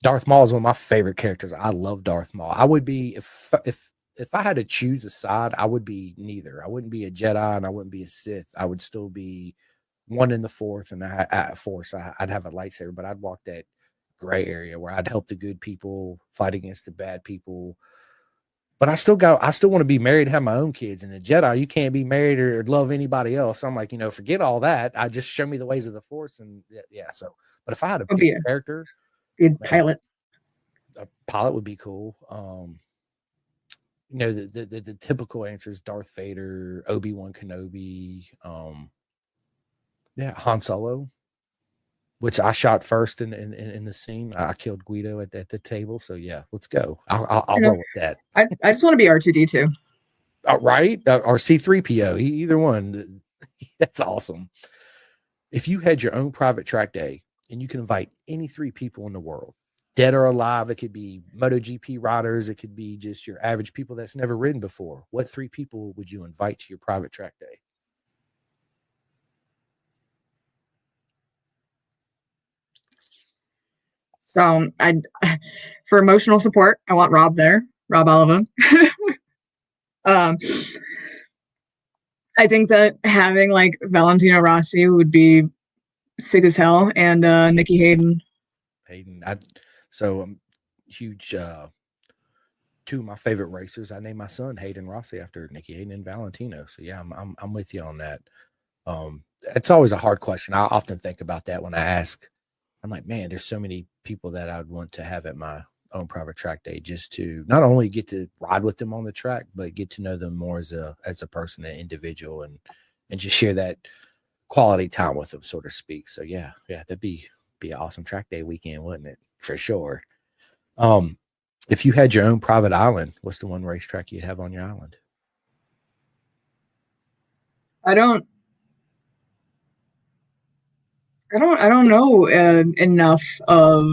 Darth Maul is one of my favorite characters. I love Darth Maul. I would be if I had to choose a side, I would be neither. I wouldn't be a Jedi and I wouldn't be a Sith. I would still be one in the fourth and Force. I'd have a lightsaber, but I'd walk that gray area where I'd help the good people fight against the bad people. But I still want to be married, have my own kids. And a Jedi, you can't be married or love anybody else. I'm like, forget all that. I just show me the ways of the Force, and yeah. So, but if I had to I'll pick be a character, a man, pilot. a pilot would be cool. The typical answers: Darth Vader, Obi-Wan Kenobi, yeah, Han Solo, which I shot first in the scene. I killed Guido at the table. So yeah, let's go. I'll roll with that. I just want to be R2D2. Right, or C3PO, either one. That's awesome. If you had your own private track day and you can invite any three people in the world, dead or alive, it could be MotoGP riders, it could be just your average people that's never ridden before. What three people would you invite to your private track day? So for emotional support, I want Rob there, Rob Oliver. um, I think that having like Valentino Rossi would be sick as hell, and Nikki Hayden. Hayden. So huge. Two of my favorite racers. I named my son Hayden Rossi after Nikki Hayden and Valentino. So yeah, I'm with you on that. It's always a hard question. I often think about that when I ask. I'm like, man, there's so many people that I'd want to have at my own private track day, just to not only get to ride with them on the track, but get to know them more as a person, an individual, and just share that quality time with them, so to speak. So yeah, that'd be an awesome track day weekend, wouldn't it? For sure. Um, if you had your own private island, what's the one racetrack you'd have on your island? I don't I don't know enough of,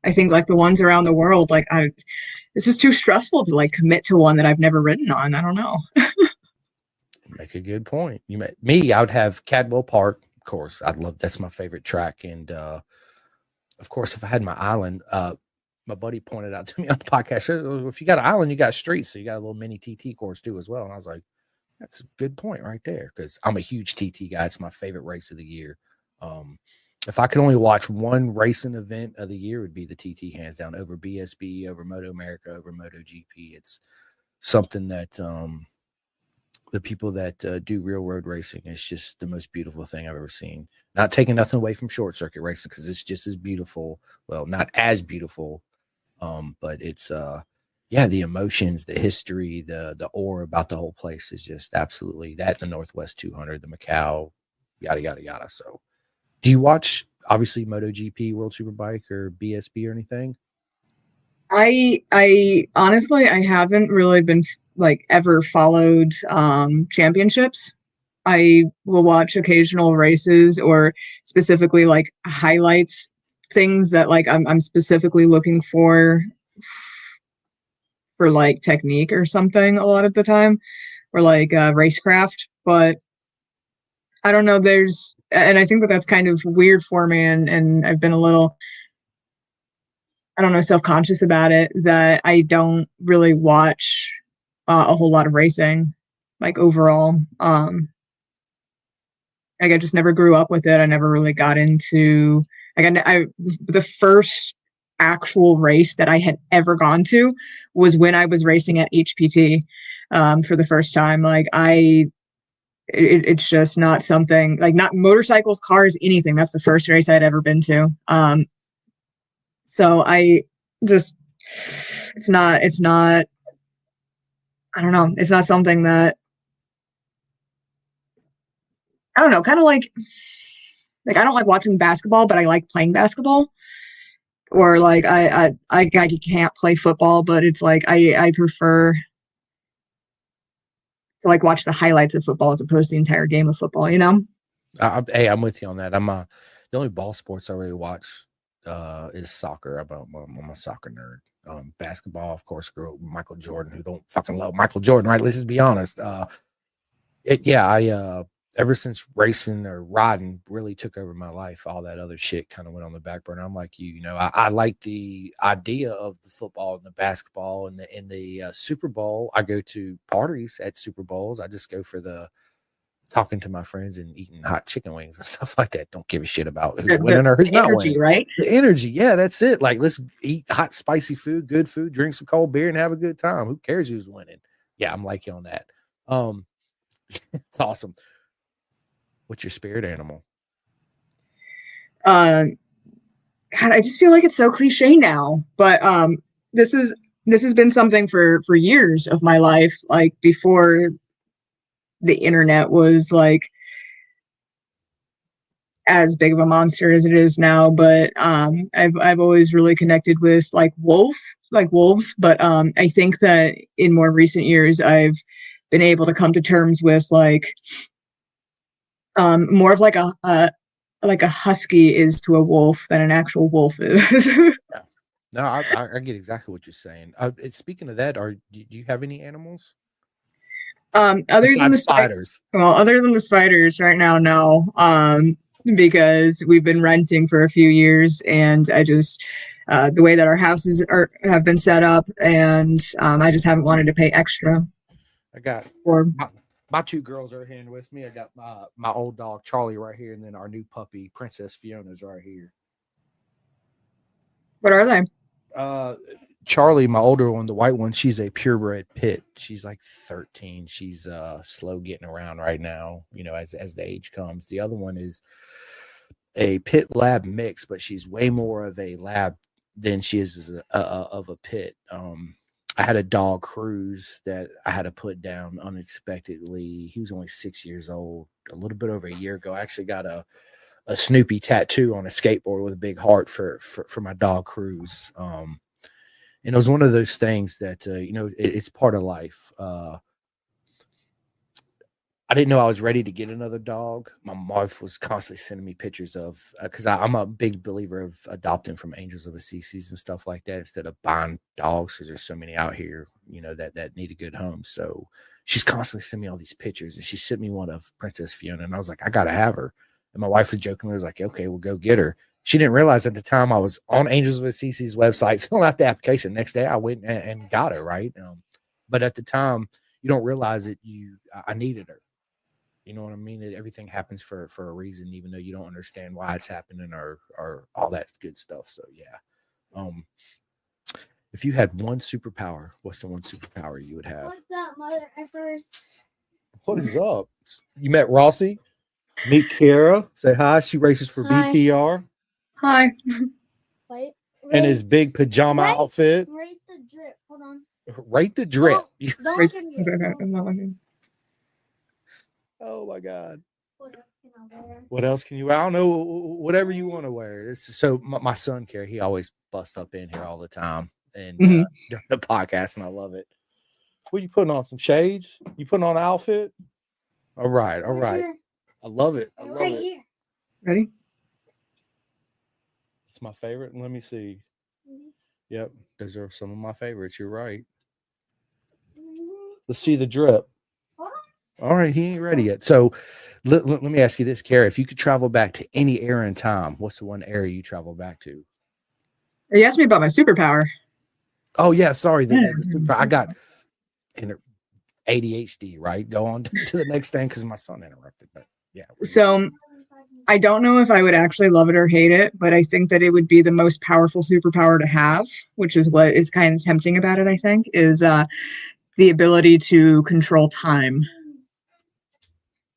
I think, like the ones around the world. Like this is too stressful to like commit to one that I've never ridden on. I don't know. Make a good point. You met me. I would have Cadwell Park, of course. I'd love that's my favorite track, and of course, if I had my island, my buddy pointed out to me on the podcast, if you got an island, you got streets, so you got a little mini TT course too as well. And I was like, that's a good point right there, because I'm a huge TT guy. It's my favorite race of the year. If I could only watch one racing event of the year, it would be the TT, hands down, over BSB, over Moto America, over MotoGP. It's something that the people that do real road racing, it's just the most beautiful thing I've ever seen. Not taking nothing away from short circuit racing, because it's just as beautiful. Well, not as beautiful, but it's yeah, the emotions, the history, the aura about the whole place is just absolutely that. The Northwest 200, the Macau, yada yada yada. So, do you watch obviously MotoGP, World Superbike, or BSB or anything? I honestly I haven't really been like ever followed championships. I will watch occasional races, or specifically like highlights, things that like I'm specifically looking for like technique or something a lot of the time, or like racecraft. But I don't know, there's, and I think that that's kind of weird for me, and I've been a little, I don't know, self-conscious about it, that I don't really watch a whole lot of racing, like overall. Like I just never grew up with it. I never really got into, like the first actual race that I had ever gone to was when I was racing at HPT for the first time. Like it's just not something, like not motorcycles, cars, anything. That's the first race I'd ever been to. So I just, it's not, I don't know. It's not something that, I don't know, kind of like I don't like watching basketball, but I like playing basketball. Or like I can't play football, but it's like I prefer to like watch the highlights of football as opposed to the entire game of football, you know? Hey, I'm with you on that. The only ball sports I really watch is soccer. I'm a soccer nerd. Basketball, of course, grew up with Michael Jordan. Who don't fucking love Michael Jordan, right? Let's just be honest. I ever since racing or riding really took over my life, all that other shit kind of went on the back burner. I'm like I like the idea of the football and the basketball and the Super Bowl. I go to parties at Super Bowls. I just go for the talking to my friends and eating hot chicken wings and stuff like that. Don't give a shit about who's winning or who's not energy, winning. right? The energy, yeah, that's it. Like, let's eat hot, spicy food, good food, drink some cold beer, and have a good time. Who cares who's winning? Yeah, I'm like you on that. It's awesome. What's your spirit animal? Uh, God, I just feel like it's so cliche now, but this is this has been something for years of my life, like before the internet was like as big of a monster as it is now. But I've always really connected with like wolves. But I think that in more recent years, I've been able to come to terms with like more of like a husky is to a wolf than an actual wolf is. Yeah. No, I get exactly what you're saying. Speaking of that, do you have any animals Other than besides the spiders? well, other than the spiders right now, no. Because we've been renting for a few years, and I just the way that our houses are have been set up, and I just haven't wanted to pay extra I got for. My two girls are here with me. I got my old dog Charlie right here, and then our new puppy Princess Fiona's right here. What are they? Charlie, my older one, the white one, she's a purebred pit. She's like 13. She's slow getting around right now, as the age comes. The other one is a pit lab mix, but she's way more of a lab than she is of a pit. I had a dog Cruz that I had to put down unexpectedly. He was only 6 years old, a little bit over a year ago. I actually got a Snoopy tattoo on a skateboard with a big heart for my dog Cruz. And it was one of those things that it's part of life. I didn't know I was ready to get another dog. My wife was constantly sending me pictures of because I'm a big believer of adopting from Angels of Assisi and stuff like that instead of buying dogs because there's so many out here, that need a good home. So she's constantly sending me all these pictures, and she sent me one of Princess Fiona, and I was like, I gotta have her. And my wife was jokingly was like, okay, we'll go get her. She didn't realize at the time I was on Angels of Assisi's website filling out the application. Next day I went and got her, right? But at the time, you don't realize it. I needed her. You know what I mean? Everything happens for a reason, even though you don't understand why it's happening or all that good stuff. So yeah. If you had one superpower, what's the one superpower you would have? What's up, mother effers? What is up? You met Rossi? Meet Kira. Say hi. She races for Hi. BTR. Hi. Wait. In his big pajama outfit. Rate the drip. Hold on. Rate the drip. Don't Wait, look at me. I'm not looking. Oh my God. What else can I wear? What else can you? I don't know. Whatever you want to wear. So my son, Kerry, he always busts up in here all the time and during the podcast, and I love it. What are you putting on? Some shades? You putting on an outfit? All right. Here. I love it. Right here. Ready? It's my favorite. Let me see. Yep, those are some of my favorites. You're right. Let's see the drip. All right, he ain't ready yet. So let me ask you this, Kara. If you could travel back to any era in time, what's the one area you travel back to? You asked me about my superpower. Oh, yeah. Sorry. I got ADHD, right? Go on to the next thing because my son interrupted. But yeah. So I don't know if I would actually love it or hate it, but I think that it would be the most powerful superpower to have, which is what is kind of tempting about it, I think, is the ability to control time.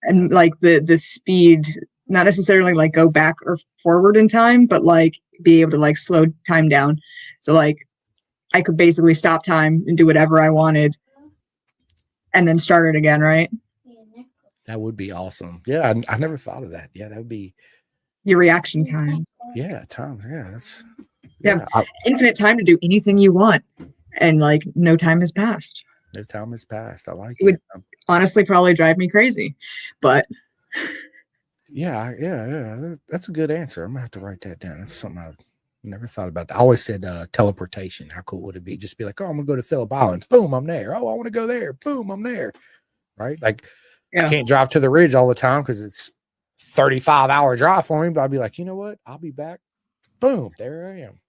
And like the speed, not necessarily like go back or forward in time, but like be able to like slow time down. So like I could basically stop time and do whatever I wanted and then start it again, right? That would be awesome. Yeah, I never thought of that. Yeah, that would be your reaction time. Yeah, time. Yeah, that's infinite time to do anything you want, and like no time has passed. No time has passed. I like it. Would honestly probably drive me crazy, but yeah. That's a good answer. I'm gonna have to write that down. That's something I've never thought about. I always said teleportation. How cool would it be? Just be like, oh, I'm gonna go to Phillip Island. Boom, I'm there. Oh, I want to go there. Boom, I'm there. Right? Like I can't drive to the ridge all the time because it's 35-hour drive for me. But I'd be like, you know what? I'll be back. Boom, there I am.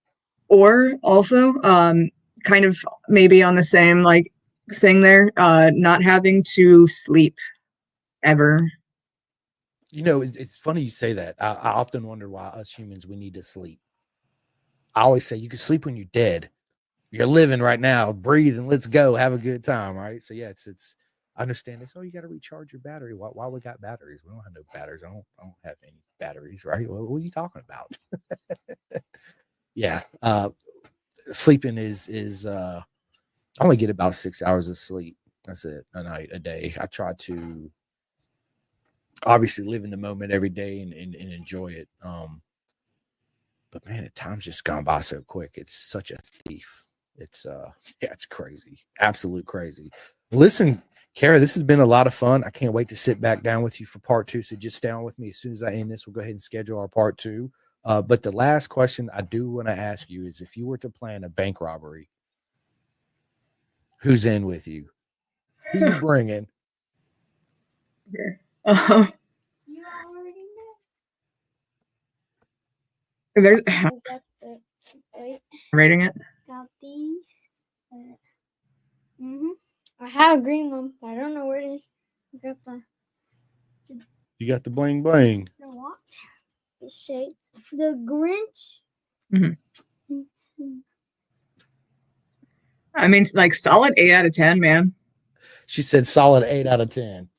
Or also, kind of maybe on the same like thing there, not having to sleep ever. You know, it's funny you say that. I often wonder why us humans, we need to sleep. I always say you can sleep when you're dead. You're living right now, breathe and let's go, have a good time, right? So yeah, it's I understand this. Oh, you got to recharge your battery. Why we got batteries? We don't have no batteries. I don't have any batteries, right? What are you talking about? Yeah. Sleeping is I only get about 6 hours of sleep. That's it, a night, a day. I try to obviously live in the moment every day and enjoy it. But man, time's just gone by so quick. It's such a thief. It's it's crazy. Absolute crazy. Listen, Kara, this has been a lot of fun. I can't wait to sit back down with you for part 2. So just stay on with me. As soon as I end this, we'll go ahead and schedule our part 2. But the last question I do want to ask you is if you were to plan a bank robbery, who's in with you? Who you bringing? Okay. You already know. There's rating it. Got these. I have a green one, but I don't know where it is. Got the You got the bling bling. watch. The shapes. The Grinch. Mhm. It's, I mean, like solid 8 out of 10, man. She said solid 8 out of 10.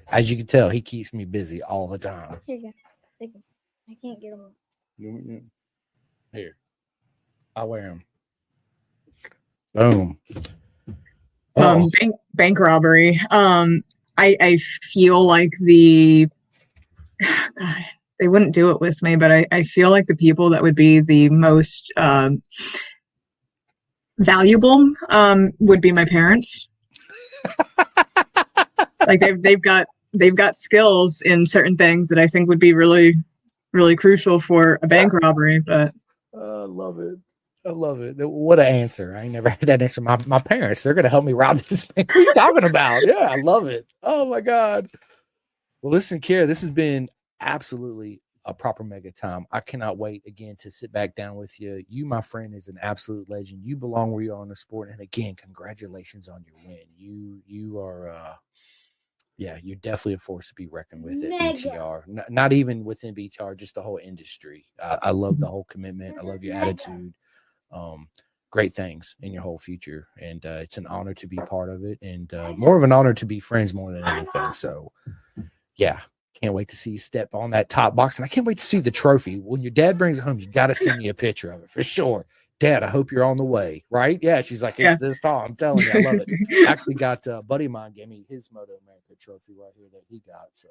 As you can tell, he keeps me busy all the time. Here you go. Take 'em. I can't get them. Here, I wear them. Boom. Oh, Bank robbery. I feel like God, they wouldn't do it with me, but I feel like the people that would be the most valuable would be my parents. Like they've got skills in certain things that I think would be really, really crucial for a bank robbery. But I love it. I love it. What an answer. I ain't never had that answer. My parents, they're going to help me rob this bank. What are you talking about? Yeah, I love it. Oh, my God. Well, listen, Kira, this has been absolutely a proper mega time. I cannot wait again to sit back down with you. You, my friend, is an absolute legend. You belong where you are in the sport. And again, congratulations on your win. You are yeah, you're definitely a force to be reckoned with at Mega. BTR. Not even within BTR, just the whole industry. I love the whole commitment. I love your attitude. Great things in your whole future, and it's an honor to be part of it, and more of an honor to be friends more than anything. So, yeah, can't wait to see you step on that top box, and I can't wait to see the trophy when your dad brings it home. You got to send me a picture of it for sure. Dad, I hope you're on the way, right? Yeah, she's like, it's this tall. I'm telling you, I love it. I actually got a buddy of mine gave me his Moto America trophy right here that he got. So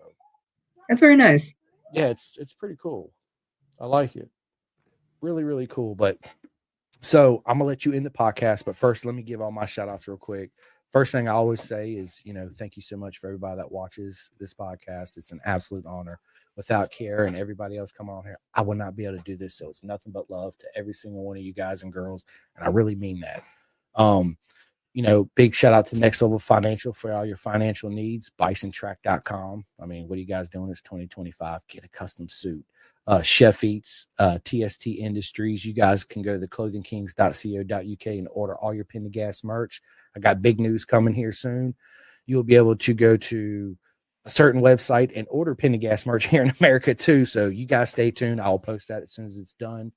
that's very nice. yeah, it's pretty cool. I like it. Really, really cool. But so I'm gonna let you end the podcast, but first let me give all my shout outs real quick. First thing I always say is, thank you so much for everybody that watches this podcast. It's an absolute honor. Without Kara and everybody else coming on here, I would not be able to do this. So it's nothing but love to every single one of you guys and girls. And I really mean that. Big shout out to Next Level Financial for all your financial needs. Bisontrack.com. I mean, what are you guys doing? It's 2025. Get a custom suit. Chef Eats, TST Industries. You guys can go to theclothingkings.co.uk and order all your Pendergast merch. I got big news coming here soon. You'll be able to go to a certain website and order Pendergast merch here in America too. So you guys stay tuned. I'll post that as soon as it's done.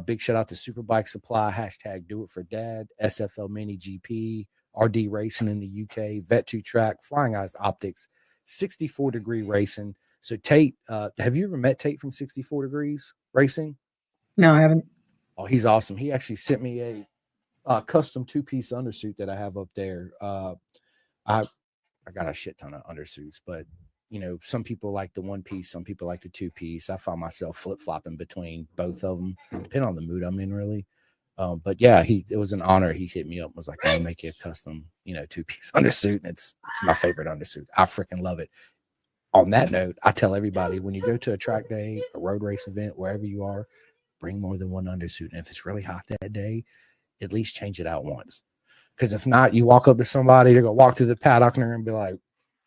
Big shout out to Superbike Supply, hashtag Do It For Dad, SFL Mini GP, RD Racing in the UK, Vet2 Track, Flying Eyes Optics, 64 Degree Racing. So Tate, have you ever met Tate from 64 Degrees Racing? No, I haven't. Oh, he's awesome. He actually sent me a custom 2-piece undersuit that I have up there. I got a shit ton of undersuits, but some people like the 1-piece, some people like the 2-piece. I found myself flip-flopping between both of them, depending on the mood I'm in, really. But yeah, it was an honor. He hit me up and was like, I'll make you a custom, 2-piece undersuit. And it's my favorite undersuit. I freaking love it. On that note, I tell everybody, when you go to a track day, a road race event, wherever you are, bring more than one undersuit. And if it's really hot that day, at least change it out once. Because if not, you walk up to somebody, they're going to walk through the paddock and they're going to be like,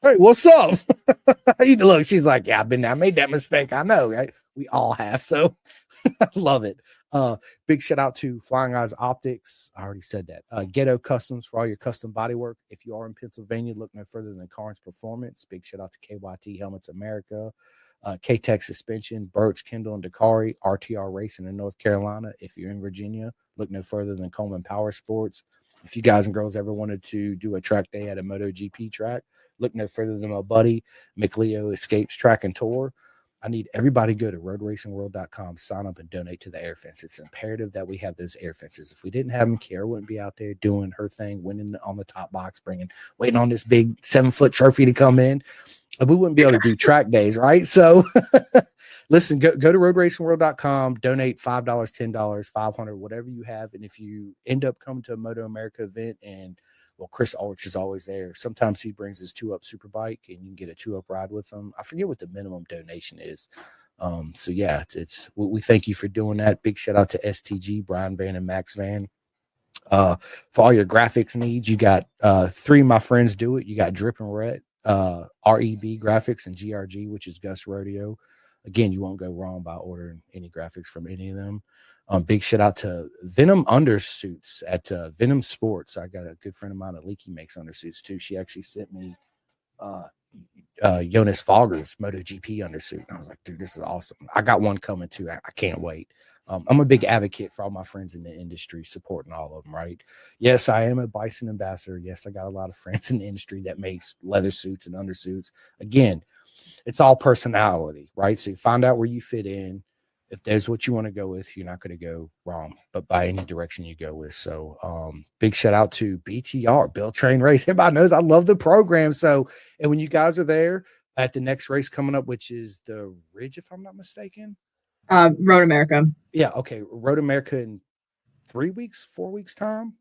hey, what's up? Look, she's like, yeah, I made that mistake. I know, right? We all have. So I love it. Big shout out to Flying Eyes Optics. I already said that. Ghetto Customs for all your custom body work. If you are in Pennsylvania, look no further than Carnes Performance. Big shout out to KYT Helmets America. K-Tech Suspension, Birch, Kendall, and Dakari. RTR Racing in North Carolina. If you're in Virginia, look no further than Coleman Power Sports. If you guys and girls ever wanted to do a track day at a MotoGP track, look no further than my buddy McLeo Escapes Track and Tour. I need everybody to go to roadracingworld.com, sign up and donate to the air fence. It's imperative that we have those air fences. If we didn't have them, Kara wouldn't be out there doing her thing, winning on the top box, waiting on this big 7-foot trophy to come in. We wouldn't be able to do track days, right? So listen, go to roadracingworld.com, donate $5, $10, $500, whatever you have. And if you end up coming to a Moto America event and Chris Ulrich is always there. Sometimes he brings his 2-up super bike and you can get a 2-up ride with him. I forget what the minimum donation is. So yeah, we thank you for doing that. Big shout out to STG, Brian Van and Max Van. For all your graphics needs, you got 3 of my friends do it. You got Drip and Red, REB Graphics, and GRG, which is Gus Rodeo. Again, you won't go wrong by ordering any graphics from any of them. Big shout out to Venom Undersuits at Venom Sports. I got a good friend of mine at Leaky makes undersuits too. She actually sent me uh, Jonas Fogger's MotoGP undersuit. And I was like, dude, this is awesome. I got one coming too. I can't wait. I'm a big advocate for all my friends in the industry, supporting all of them, right? Yes, I am a Bison ambassador. Yes, I got a lot of friends in the industry that makes leather suits and undersuits. Again, it's all personality, right? So you find out where you fit in. If there's what you want to go with, you're not going to go wrong, but by any direction you go with. So big shout out to BTR, Build Train Race. Everybody knows I love the program. So, and when you guys are there at the next race coming up, which is the Ridge, if I'm not mistaken. Road America. Yeah. Okay. Road America in 3 weeks, 4 weeks time.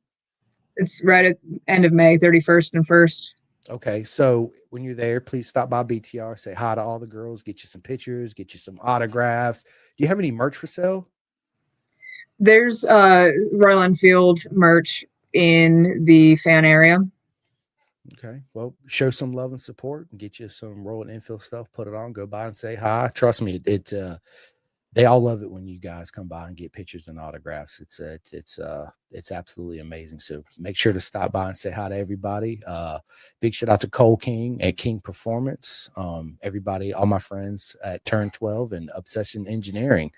It's right at end of May, 31st and 1st. Okay, so when you're there, please stop by BTR, say hi to all the girls, get you some pictures, get you some autographs. Do you have any merch for sale? There's Royal Enfield merch in the fan area. Okay, well, show some love and support and get you some Royal Enfield stuff. Put it on, go by and say hi. Trust me, they all love it when you guys come by and get pictures and autographs. It's absolutely amazing. So make sure to stop by and say hi to everybody. Big shout out to Cole King at King Performance. Everybody, all my friends at Turn 12 and Obsession Engineering.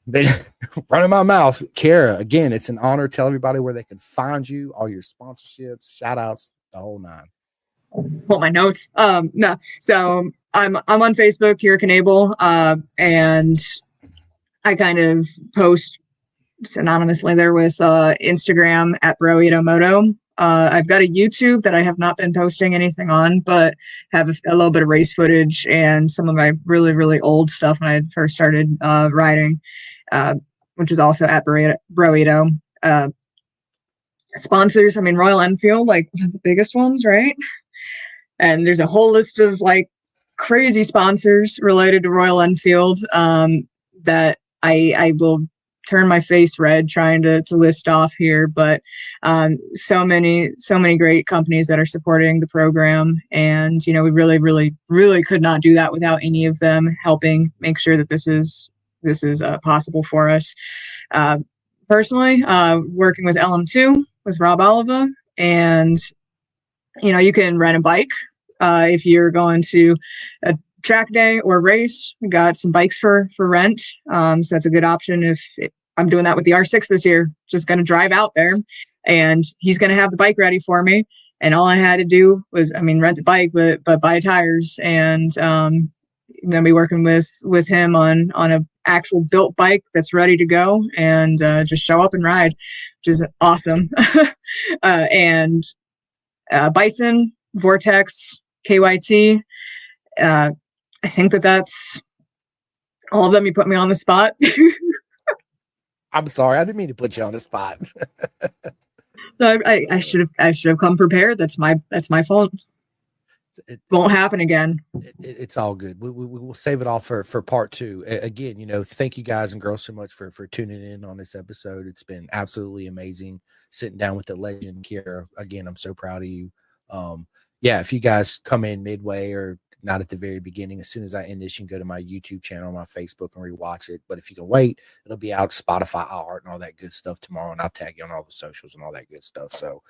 They running my mouth. Kara, again, it's an honor. Tell everybody where they can find you, all your sponsorships, shout outs, the whole nine. Pull my notes. No, so I'm on Facebook, Kira Knebel, and I kind of post anonymously there with Instagram at Broito Moto. I've got a YouTube that I have not been posting anything on, but have a little bit of race footage and some of my really, really old stuff when I first started riding, which is also at Broito. Sponsors, I mean, Royal Enfield, like the biggest ones, right? And there's a whole list of like crazy sponsors related to Royal Enfield that I will turn my face red trying to list off here. But so many great companies that are supporting the program. And, we really, really, really could not do that without any of them helping make sure that this is possible for us. Personally, working with LM2 with Rob Oliva, and you can rent a bike if you're going to a track day or race. We got some bikes for rent, so that's a good option. I'm doing that with the R6 this year, just going to drive out there, and he's going to have the bike ready for me. And all I had to do was, rent the bike, but buy tires, and then be working with him on a actual built bike that's ready to go, and just show up and ride, which is awesome. And Bison, Vortex, KYT. I think that's all of them. You put me on the spot. I'm sorry, I didn't mean to put you on the spot. No, I should have come prepared. That's my fault. It won't happen again. It's all good. We'll save it all for part two. Again, thank you guys and girls so much for tuning in on this episode. It's been absolutely amazing sitting down with the legend, Kira. Again, I'm so proud of you. If you guys come in midway or not at the very beginning, as soon as I end this, you can go to my YouTube channel, my Facebook, and rewatch it. But if you can wait, it'll be out Spotify, iHeart, and all that good stuff tomorrow. And I'll tag you on all the socials and all that good stuff. So,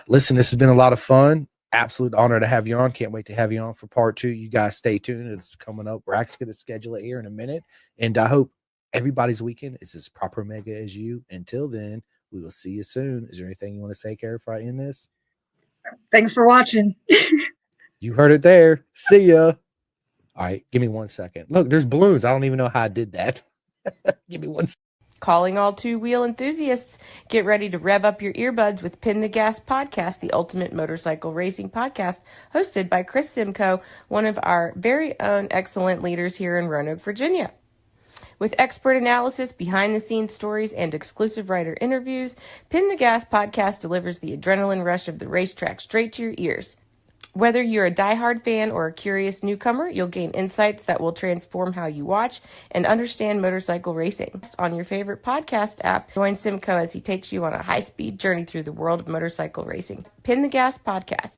listen, this has been a lot of fun. Absolute honor to have you on. Can't wait to have you on for part two. You guys stay tuned. It's coming up. We're actually going to schedule it here in a minute. And I hope everybody's weekend is as proper mega as you. Until then, we will see you soon. Is there anything you want to say, Kara, before I end this? Thanks for watching. You heard it there. See ya. All right, give me 1 second. Look, there's balloons. I don't even know how I did that. Give me 1 second. Calling all two-wheel enthusiasts, get ready to rev up your earbuds with Pin the Gas Podcast, the ultimate motorcycle racing podcast, hosted by Chris Simcoe, one of our very own excellent leaders here in Roanoke, Virginia. With expert analysis, behind-the-scenes stories, and exclusive writer interviews, Pin the Gas Podcast delivers the adrenaline rush of the racetrack straight to your ears. Whether you're a diehard fan or a curious newcomer, you'll gain insights that will transform how you watch and understand motorcycle racing. On your favorite podcast app, join Simcoe as he takes you on a high-speed journey through the world of motorcycle racing. Pin the Gas Podcast.